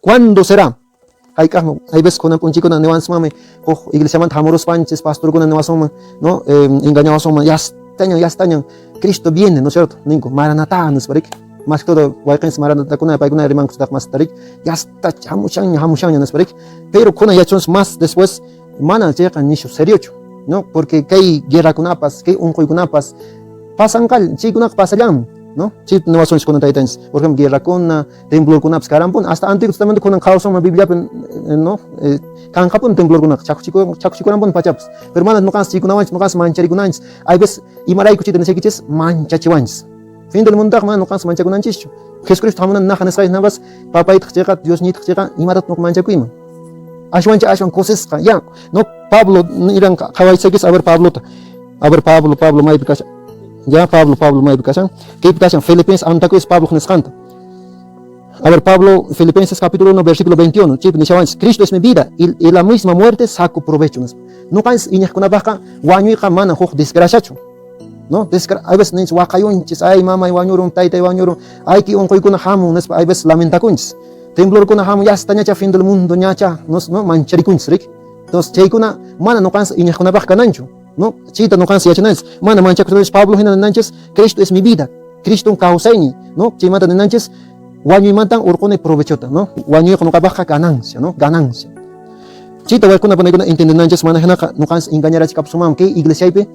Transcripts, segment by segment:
¿Cuándo será? Hay veces con un chico de nevan mame, iglesia man hamoros panches, pastor con nevan soma, no, engañados soma, ya están, Cristo viene, ¿no es cierto? Ninco, Maranatá, ¿no es verdad? Más que todo, Waikens Maranatá, con una paiguna de Rimancos de Mastarik, ya está, hamushan, ¿no es verdad? Pero con ya son más después, mana llegan nicho serio, ¿no? Porque que hay guerra con apas, que un con apas, pasan cal, chico, pasan, ¿no? Si no vas a con titans, por ejemplo, guerra con temblor con apscarampon, hasta antiguo testamento con caos en la Biblia, ¿no? Kan kapun temblor con chacuchico rampon pachaps, pero manas no cansa chico no cansa manchari con anches, hay veces y maray cuchita en sequiches manchachiwans. Fin del mundo, man no cansa mancha con anches. Jesucristo hamunan najan esai navas, papa y tchega, Dios ni tchega, y matat no mancha cuima. Ashwan cosas ya, no Pablo irán kawai seguis a ver Pablo, mai picasa. Ya Pablo mai picasa. ¿Qué picasa? Filipenses antaco es Pablo nescanta. A ver, Pablo, Filipenses capítulo 1, versículo 21. Cristo es mi vida y la misma muerte saco provecho. No caes y con la vaca, guaño y camana, desgraciado. No, hay veces niños guacayunches, ay mamá, y guañurum, taita, y guañurum, ay que un coy con hamu, hay veces lamentacuns. Temblor con hamu, ya está ñacha fin del mundo, ñacha, no mancharicuns, Rick. Entonces, cheikuna, mana no cansa y con la vaca nancho. No, chita no cansa y nanches. Mana manchacuns, Pablo, nanches, Cristo es mi vida. Cristo un causaini, no, chimata de nanches. Wañu mantan urcone provechota, ¿no? Wañu con baja ganancia, ¿no? Ganancia. Chita voy con una entienden nanches manajena no cansa engañar a chicapsumam que iglesia ipe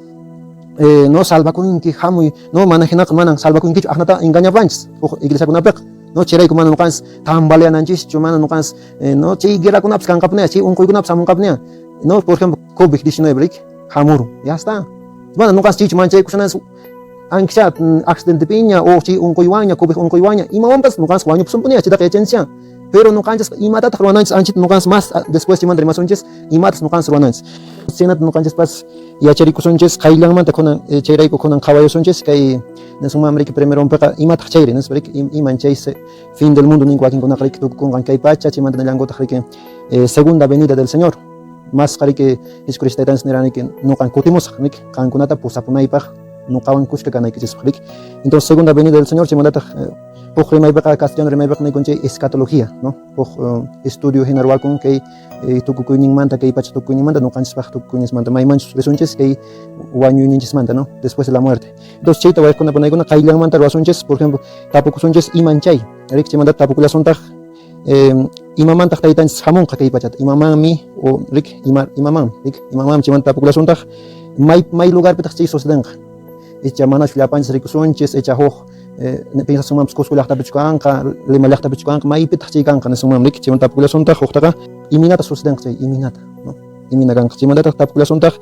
no salva con que hamu no manajena manan salva con que ahnata engaña banches iglesia con apek no cherai con no cansa tambalean nanches chumana no cansa no chi guerra con apskan kapne chi un con apsamun kapne no por ejemplo COVID-19 break hamuru ya está mana no cansa chi manche kusanas angkat accidente piña o si un coiwaña, cubej un coiwaña, y mampas no cansa guaño, pues un ponía chita que echencia, pero no canchas y mata ruananches, anchit no cansa más después si mandre más onches y matas no cansa ruananches. Senat no canchas pas y acherico sonches, kailang manta con cheiraico con caballo sonches, que en su mamre que primero un peca y mata cheire, no es verdad, y mancheis fin del mundo ni cualquier con aquel con caipacha, chi manda en el angota que segunda venida del Señor. Más que es cristiano que no can cotimos, can conata pues apunaipa. No caban kushka kana que es flick. Entonces, segunda venida del Señor, se manda por remai beca castellano remai beca con escatología, ¿no? Por estudio general con que tu kukuning manta que pacha tu kukuning manta no canchas bajo tu kukuning manta mai manchos resulches que wañu ninches manta, ¿no? Después de la muerte. Entonces, chita voy con una kailang manta resulches, por ejemplo, tapuku sonches y manchay. Rick se manda tapuku la sonta imamam tak taitan hamon ka pacha imamami o Rick imamam se manda tapuku la sonta mai lugar petak chai sosdenga. Echa manas flapanches ricosonches, echa hoch, piensa sumam skoskulach tapichkanka, lemalach tapichkanka, mai pitach chikanka, ne sumam lik, chiman tapukula sontach, hochtaka, iminata susdenk, iminata, no? Iminagank, chiman tapukula sontach,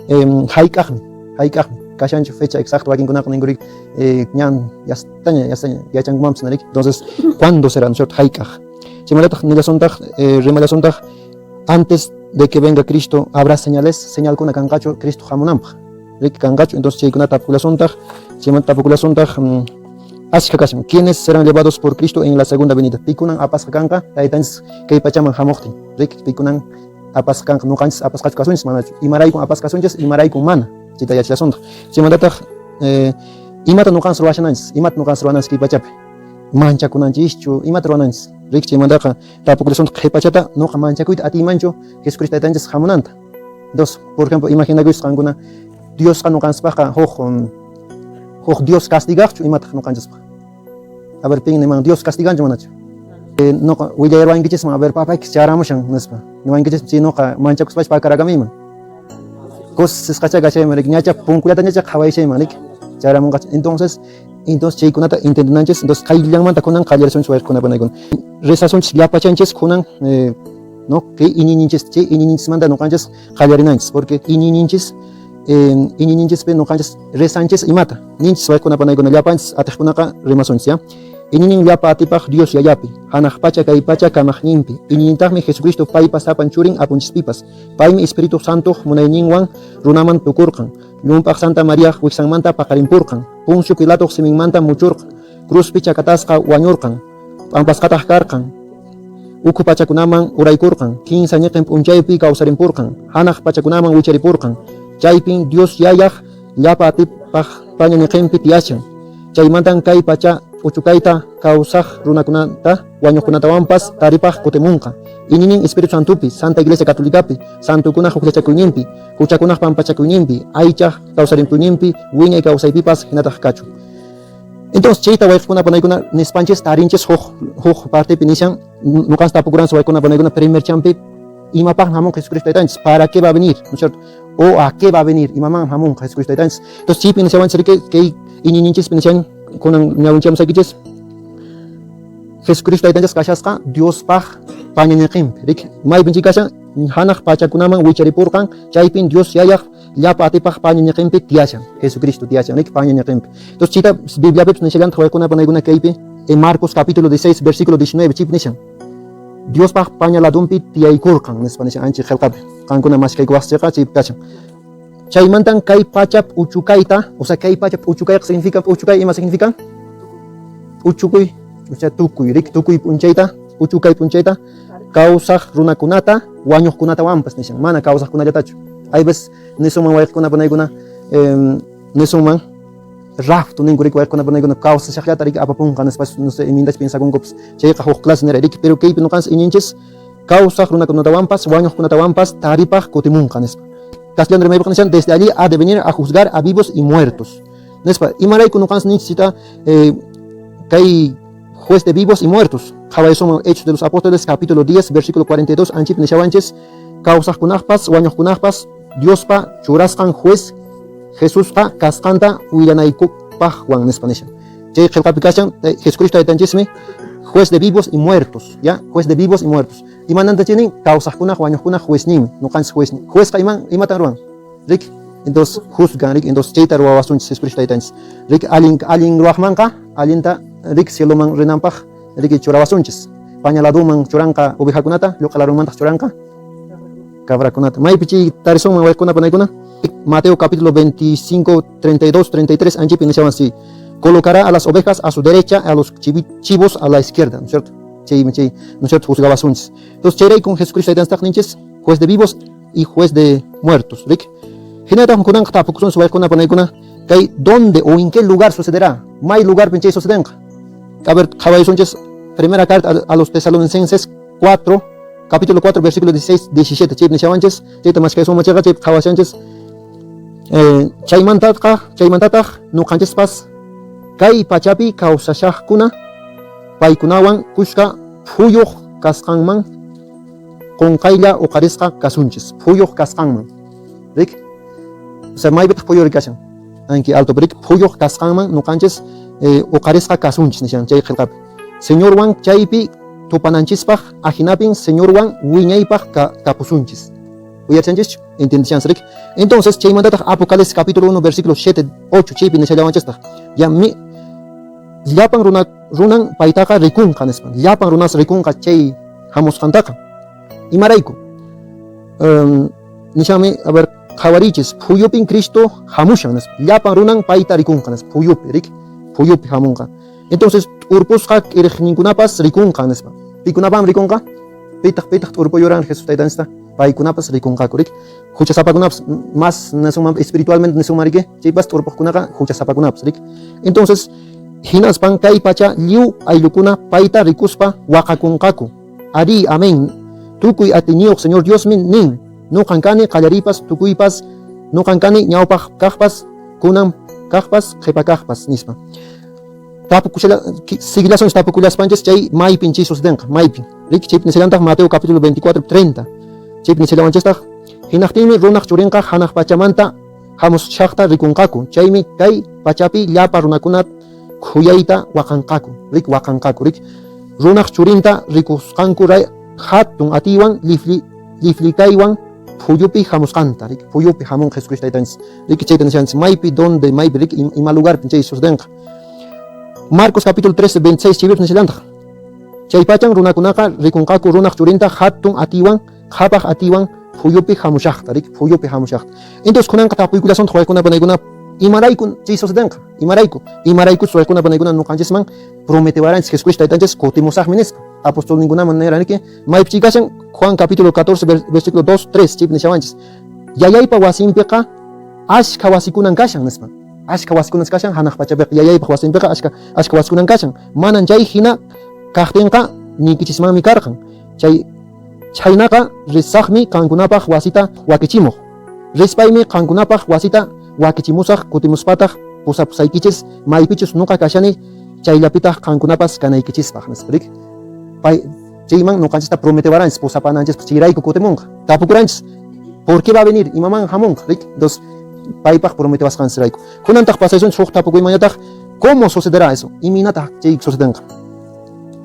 haikachmi, kashanch fecha exacta, wakin kunak ningurik, ñan, ya changmam sinarik, entonces, ¿cuándo será, no es cierto? Haikach. Chiman nila sontach, remala sontach, antes de que venga Cristo, habrá señales, señal con akankacho, Cristo jamunampa. Entonces, ¿quiénes serán llevados por Cristo en la segunda venida? Pikunan apaskanka, taitans que pachaman hamokti. Pikunan apaskanka, no canses apaskachkasunches, manach. Imaray con apaskachunches, imaray con mana. Chita ya chasonda. Chimandata, imata no canses ruashananches, imat no canses ruananches que pachape. Mancha kunanchichu, imat ruananches. Chimandaka, tapukulason que pachata, no mancha kuit ati mancho, Jesucristo taitanches hamonanta. Dos, por ejemplo, imagina que una Dios no canspaja, hoch Dios castigar, y mata no canspaja. A ver, ping nemang Dios castigan, yo manacho. No, voy a ir a inquiches, a ver, papá, que se hará mucho, no es pa. No inquiches, si no, mancha que para caragamima. Cos se escacha gacha, me regañacha, punculata, ñacha, hawaii, manik. Se hará mucho. Entonces, cheikunata, intendanches, entonces, kailang manta con callar son suer con abanegon. Resazón, ya pachanches, con no, que ininches manda no canchas, callarinanches, porque ininches. Ininches pe no canchas resanches y mata ninches vai con apanay con llapanches atejpunaka remasons ya inin llapa atipaj Dios yayapi hanaj pacha kay pacha kamaj nimpi inintajmi Jesucristo pay pasapan churin apunchis pipas paymi Espíritu Santo munayninwan runaman tukurqan lumpaj Santa María wiksanmanta paqarimpurqan Poncio Pilato siminmanta muchurqan cruz picha katasqa wañurqan pampasqataq karqan uku pachakunaman uraykurqan 15 ñeqin p'unchaypi kawsarimpurqan hanaj pachakunaman wicharipurqan Chaypin Dios yayaj llapa atipaj paña ñeqinpi tiyachan chaymantan kay pacha uchukaita kausaq runakunata wañuqkunatawan taripaq kutimunqa. Ininin Espíritu Santupi, Santa Iglesia Catolicapi, Santukunaq huklachakuyninpi, huchakunaq pampachakuyninpi, aychaq kawsarimpunninpi, wiñay kawsaypipas hinataq kachu. Entonces, chayta wayqkuna panaykuna nispanchis tarinchis huk partepi nishan nuqanchis tapukuranchis waykuna panaykuna primer champi imapaq hamun Jesucristo taytanchis, ¿para qué va a venir? ¿No es cierto? O ¿a qué va a venir? Imaman hamun Jesucristo taytanchis. Entonces, chaypi nishawanchis kay inininchis nishan kunan ñawinchamos akichis Jesucristo taytanchis kashasqa Diospaq pañañiqinpi rik maypinchik kashan hanaq pachakunaman wicharipurqan chaypin Dios yayaq llapa atipaq pañañiqinpi tiyashan Jesucristo tiyashan rik pañañiqinpi. Entonces chita Bibliapipas nishallanta waykuna panaykuna kaypi en Marcos capítulo 16 versículo 19 chip nishan Diospaq pañaladunpi tiyaykurqan nispa nishan anchik qillqapi qankuna mashkayku wasiqa chaypi kashan. Chaymantan kay pachap uchukayta, o sea, kay pachap uchukay significa uchukay ima significa uchukuy, o sea, tukuy rik tukuy punchayta, uchukay punchayta kawsaq runakunata wañuqkunata wampas nishan mana kawsaqkunallatachu. Hay veces nisuman wayqkuna panaykuna nisuman raftu ninku rik wayqkuna panaykuna kawsashaqllata rik apapunqa nispa no sé imintash pensakunkupas chayqa huk clase nira rik pero kaypi nuqanchis ininchis kawsaq runakunata wampas wañuqkunata wampas taripaq kutimunqa nispa. Castellano de desde allí ha de venir a juzgar a vivos y muertos. Nespa, imarayku nuqanchis ninchita kay juez de vivos y muertos. Haway somos Hechos de los Apóstoles capítulo 10 versículo 42 anchip nishawanchis kawsaqkunaqpas wañuqkunaqpas Diospa churasqan juez Jesusqa kasqanta willanaykupaqwan nispa nishan. Chay qillqapi kashan Jesucristo taytanchismi juez de vivos y muertos, ya, juez de vivos y muertos. Imananta chinin kawsaqkunaq wañuqkunaq jueznin, nuqanchis jueznin. Juezqa imatan ruwan, rik, entonces juzgan, rik, entonces chayta ruwawasunchis Jesucristo taytanchis. Rik allin ruwaqmanqa, allinta rik cieloman rinanpaq, rik churawasunchis. Pañaladuman churanqa ovejakunata, lluqalarunmantaq churanqa cabrakunata. Maypichi tarisunman waykuna panaykuna. Mateo capítulo 25, 32, 33 anchipi nishawan si colocará a las ovejas a su derecha, a los chivos a la izquierda, ¿no es cierto? ¿No es cierto? Juzgaba sunchis. Entonces, chéray con Jesucristo ninches, juez de vivos y juez de muertos. ¿Rik? Hinata kunan tapukusun su waykuna panaykuna kay dónde o en qué lugar sucederá. May lugar pinche sucedenqa. A ver, jaway sunchis primera carta a los Tesalonicenses 4, capítulo 4, versículo 16, 17. Chip nishawanches, chayta mashkay sumachaqa chip jawashanches chaymantataq nuqanchispas kay pachapi kawsashaqkuna paykunawan kushka phuyuq kasqanman qunqaylla uqarisqa kasunchis phuyuq kasqanman rik o sea maypitaq phuyuq rikashan anki alto rik phuyuq kasqanman nuqanchis uqarisqa kasunchis nishan chay qillqapi señorwan chaypi tupananchispaq ajinapin señorwan wiñaypaq kapusunchis uyarchanchis entendichanchis. Entonces chaymantataq Apocalipsis capítulo 1 versículo 7 8 chaypi nishallawanchistaq ya mi llapan runan paytaqa rikunqa nispan llapan runas rikunqa chay hamusqantaqa imarayku nishami a ver qhawarichis phuyupin Cristo hamushan nispa llapan runan payta rikunqa nispa phuyupi hamunqa. Entonces urpusqa q'iriqninkunapas rikunqa nispa pikunapan rikunqa pitaq urpuyuran Jesús taytanchista paykunapas rikunqaku rik huchasapakunapas más espiritualmente nisumarike chaypas urpuqkunaqa huchasapakunapas rik. Entonces hinaspan kay pacha lliw ayllukuna payta rikuspa waqakunqaku ari amén tukuy atiniuq Señor Diosmi nin nuqan kani qallaripas tukuypas nuqan kani ñawpaq kaqpas kunan kaqpas qhipa kaqpas nispa sigillasunchis tapukullaspanchis chay maypin chay sucedenqa maypin rik chaypi nisallantaq Mateo capítulo 24 30 chaypi nisallawanchistaq hinaqtinmi runaq churinqa hanaq pachamanta hamushaqta rikunqaku chaymi kay pachapi llapa runakunata khuyayta waqanqaku rik runaq churinta rikusqanku hatun atiwan liflikaywan phuyupi hamusqanta rik phuyupi hamun Jesucristo taytanchis rik chayta nishanchis maypi donde maypi rik ima lugarpi chay sucedenqa. Marcos capítulo 13 26 chaypi nisallantaq chay pachan runakunaqa rikunqaku runaq churinta hatun atiwan qhapaq atiwan phuyupi hamushaqta rik phuyupi hamushaqta. Entonces kunanqa tapuykullasunta waykuna panaykuna imarayku chay sucedenqa imarayku waykuna panaykuna nuqanchisman prometewaranchis Jesucristo taytanchis kutimusaqmi nispa apostol ninkunaman niraniki maypi kashan Juan capítulo 14 versículo 2 3 chaypi nishawanchis yayaypa wasinpiqa ashka wasikunan kashan nispa ashka wasikunas kashan hanaq pachapik yayaypaq wasinpiqa ashka wasikunan kashan manan chay hina kaqtinqa ñiqichismanmi karqan chaynaqa risaqmi qankunapaq wasita wakichimuq rispaymi qankunapaq wasita wakichimusaq kutimuspataq pusaykichis maypichus nuqa kashani chayllapitaq qankunapas kanaykichispaq nisparik pay chayman nuqanchista prometiwaranchis pusapananchis chayrayku kutimunqa tapukuranchis ¿por qué va a venir? Imaman hamunqa rik entonces paypaq prometiwasqansirayku kunantaq pasaysunchis huk tapukuymañataq ¿cómo sucederá eso? Iminataq chay sucedenqa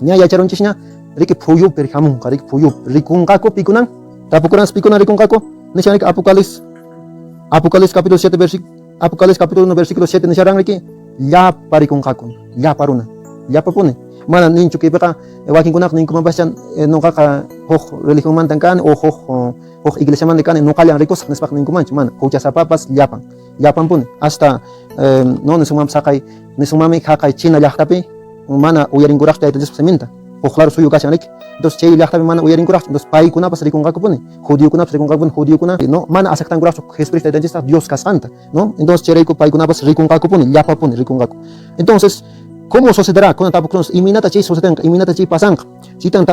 ña yacharunchis ña riki phuyupi hamunqa riki phuyupi rikunqaku pikunan tapukuranchis pikunan rikunqaku nishanika Apocalipsis capítulo 7 Apocalipsis capítulo 1 versículo 7 nisharan riki llapa rikunqaku llapa runa llapa puni mana ninchu kaypiqa wakinkunaq ninkumanpascha nuqaqa huk religionmantan kani o huk iglesiamanta kani nuqallan rikusaq nispaq ninkumanchu mana huchasapapas llapan puni hasta no nisunmanmi haqay China llaqtapi mana uyarinkuraqchu Tayta Diospa seminta huklar suyu kashan rik entonces chay llaqtapi mana uyarinkuraqchu entonces paykunapas rikunqaku puni judiokunapas rikunqaku puni judiokuna no mana aceptankuraqchu Jesucristo Tayta Diospa Dios kasqanta no entonces chayrayku paykunapas rikunqaku puni llapa puni rikunqaku entonces ¿cómo sucederá? Con tapukunos iminata chay suceden iminata chay pasan citan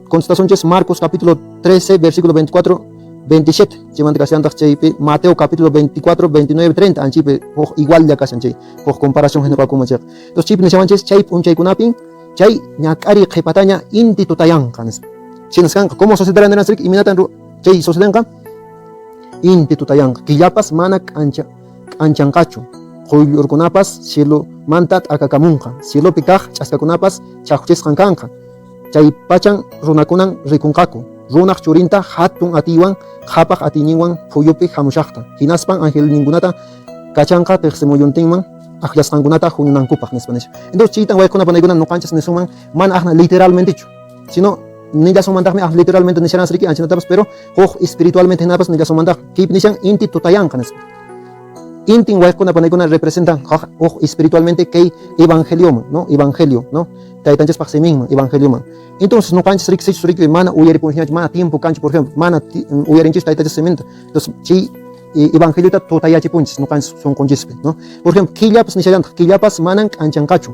constatación Marcos capítulo 13 versículo 24 27 chimanta kasantaq chaypi Mateo capítulo 24 29 30 anchipi igual ya kasan chay por comparación general como chay entonces chaypi nishamanchis chay punchaykunapin chay ñak'ari qhipataña inti tutayanqa nispa chinasqanqa ¿cómo sucederá nirasrik iminatan chay sucedenqa inti tutayanqa killapas mana k'anchanqachu quyllurkunapas cielo manta t'akakamunqa cielopi kaq ch'askakunapas chaqchisqan kanqa chay pachan runakunan rikunqaku runaq churinta hatun atiywan qhapaq atiyninwan phuyupi hamushaqta hinaspan angelninkunata kachanqa tiqsimuyuntinman aqllasqankunata huñunankupaq nispa nish entonces chaytan waykuna panaykuna nuqanchis nisuman mana aqna literalmentechu sino nillasummantaqmi literalmente nishanasriki anchinatabas pero huk espiritualmente hinapas nillasummantaq kaypi nishan inti tutayanqa nispa intin waykuna panaykuna representan espiritualmente kay evangelio no evangelio no taytanchispaq seminman evangelioman entonces nuqanchis riksichus riki mana uyaripunchikñachu mana tiempo kanchu por ejemplo mana uyarinchis taytanchis seminta entonces chay evangeliota tutayachipunchis nuqanchis sunqunchishpi no por ejemplo killapas nishallantaq killapas manan k'anchanqachu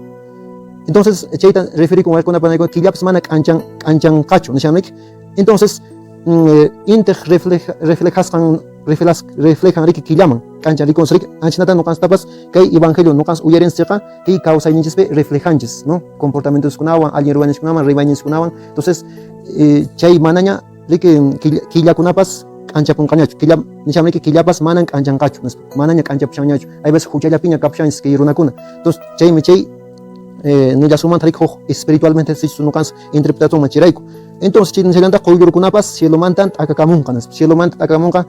entonces chayta referikun waykuna panaykuna killapas mana k'anchanqachu nishanrik entonces intaq reflejan riki killaman k'anchan rikuns riki anchinata nuqanstapas kay evangelio nuqans uyarinchikqa kay kawsayninchispi reflejanchis no comportamientuskunawan allin ruwaniskunawan rimayniskunawan entonces chay manaña riki killakunapas k'anchapunqañachu nishamriki killapas manan k'anchanqachu manaña k'anchapushanñachu hay veces huchallapiña kapushanchis kay runakuna entonces chaymi chay nillasumanta riki huk espiritualmente sichus nuqans interpretación machirayku entonces chay quyllurkunapas cielomanta t'akakamunqa cielomanta t'akamunqa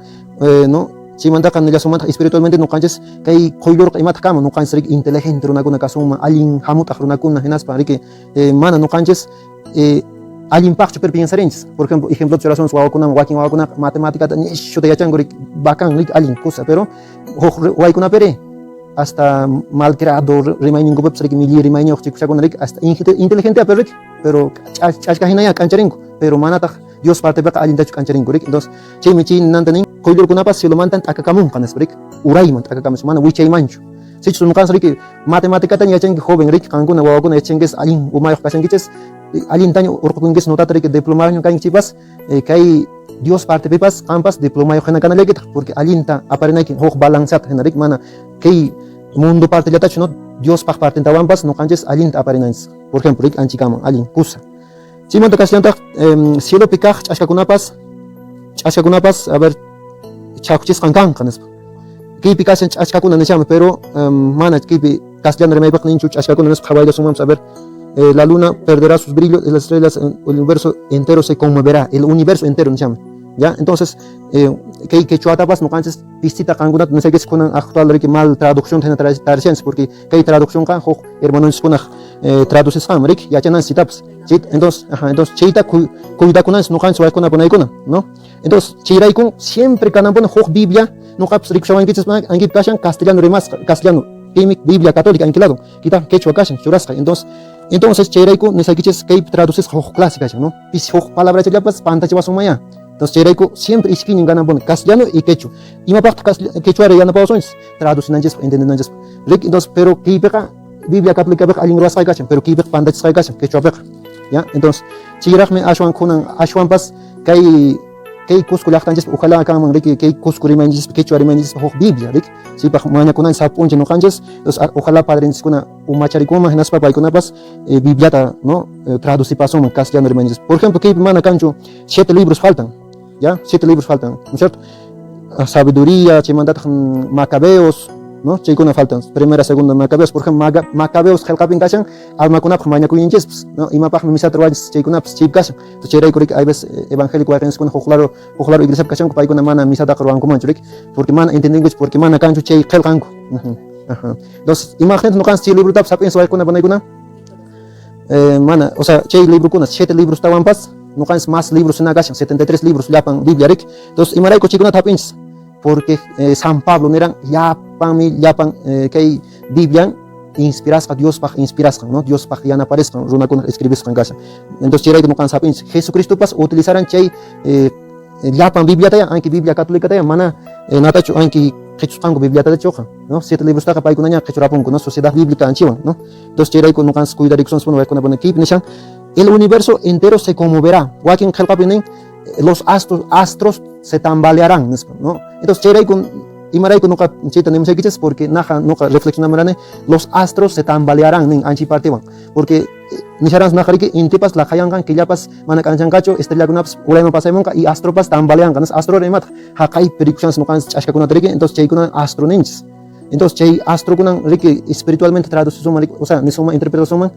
no chaymantaqa nillasumanta espiritualmente nuqanchis kay quyllurqa imata kama nuqanchis riki inteligente runakuna kasunman allin hamutaq runakuna hinaspa riki mana nuqanchis allinpaqchu piensarinchis por ejemplo churasunchis wakin wawakuna matemáticata nishuta yachanku riki bacán riki allin kusa pero huk waykunapiri hasta malcriado rimayninkupipas riki milli rimayñuq chikushakuna riki hasta inteligente api riki pero ch'ashka hinaya k'ancharinku pero manataq Dios partepiqa allintachu k'ancharinku riki entonces chaymi chay nantanin quyllurkunapas cielomanta t'akakamunqa nispa riki urayman t'akakamunqa mana wichaymanchu sichus nuqanchis riki matemáticata yachanki joven riki qankuna wawakuna yachankichis allin umayuq kashankichis allintaña urqukunkichis notata riki diplomaño kankichipas kay Dios partepipas qampas diplomayoq hina kanalaykitaq porque allinta aparinayki huk balanceata hina riki mana kay mundo partellatachu no Dios paq partintawanpas nuqanchis allinta aparinanchis por ejemplo riki anchikaman allin kusa chaymanta kasllantaq cielopi kaq ch'ashkakunapas a ver chaqchisqan kanqa nispa kaypi kashan ch'ashkakuna nishami pero mana kaypi castellano rimaypiq ninchu ch'ashkakuna nispa qhawayllasunmanpas a ver la luna perderá sus brillos y las estrellas el universo entero se conmoverá el universo entero nishami ya entonces kay quechuatapas nuqanchis pistita qankunata nisaykichis kunan actual riki mal traducción hina tarishanchis porque kay traducciónqa huk hermanunchikkunaq traducisqanmi riki yachananchis entonces chayta kuydakunanchis nuqanchis waykuna panaykuna no entonces chayrayku siempre kananpuni huk Biblia nuqapas rikushawankichis ankipi kashan castellano rimasqa castellano kaymi Biblia católica ankilado kita quechua kashan churasqa entonces chayrayku nisaykichis kaypi traducisqa huk clase kashan no pis huk palabra chayllapas pantachiwasunmaya entonces chayrayku siempre ishkinin kananpuni castellano y quechua imapaqta quechuara yanapawsunchis traducinanchis entendenanchis Rik, entonces, pero kipeca, Biblia católica beca alguien ruas kachan, pero kipeca pandach kachan, que chuapeca. Ya, entonces, chirachme ashwan kunan, ashwan pas, kay kuskulachtanchis, ojalá kaman rik, kay kuskurimanchis, que chuarimanchis, Biblia, rik, si pa mañana kunan sapunche no canches, entonces, ojalá padres kuna umacharikuma, nas papay kunapas, Biblia, ¿no? Traducir paso castellano rimanchis. Por ejemplo, que mana cancho, 7 libros faltan, ya, 7 libros faltan, ¿no es cierto? Sabiduría, chimandat Macabeos, ¿no? Chikuna faltan, primera, segunda Macabeos, por ejemplo, Macabeos, Helkapin Kashan, Alma Kunap, Maña Kuyinches, ¿no? Y Mapach, Misat Ruans, Chikunaps, Chip Kashan, tu Cheray Kurik, hay veces evangélico, hay veces con Jojlaro, Iglesia Kashan, Paikuna Mana, Misata Ruan Kumanchurik, porque Mana, entendemos, porque Mana Kanchu, Chay, Helkanku. Entonces, imagínate, no can si libro tap, sapiens, o hay kuna banaguna, Mana, o sea, Chay libro kunas, 7 libros tawan pas, no can más libros en Agashan, 73 libros, Lapan, Biblia, Rick, entonces, Imaray Chikuna tapins, porque San Pablo eran yapan que Biblia inspiras a Dios para inspiras, ¿no? Dios para que ya no aparezca, runa con escribes en casa. Entonces quiere que no cansa pins. Jesucristo pas utilizaran chay yapan Biblia taya, aunque Biblia católica taya mana natacho aunque Jesús ango Biblia taya choja, ¿no? 7 libros taka pai kunanya Jesús con sociedad bíblica anchiwan, ¿no? Entonces quiere que no cansa cuidar con su con una equipo nishan. El universo entero se conmoverá. Wakin helpapinen los astros se tambalearán, ¿no? Entonces cheray con imaray con nunca chita nem sekiches porque naja nunca reflexionamos los astros se tambalearán en anchi partiwan porque nisharans najariki intipas la hayangan que yapas mana kanchan cacho estrella kunaps ulay no pasay monka y astropas tambalean kanas astro remat hakai predictions no kan chashka kuna triki entonces chay kuna astro ninch entonces chay astro kuna riki espiritualmente traducción o sea ni suma interpretación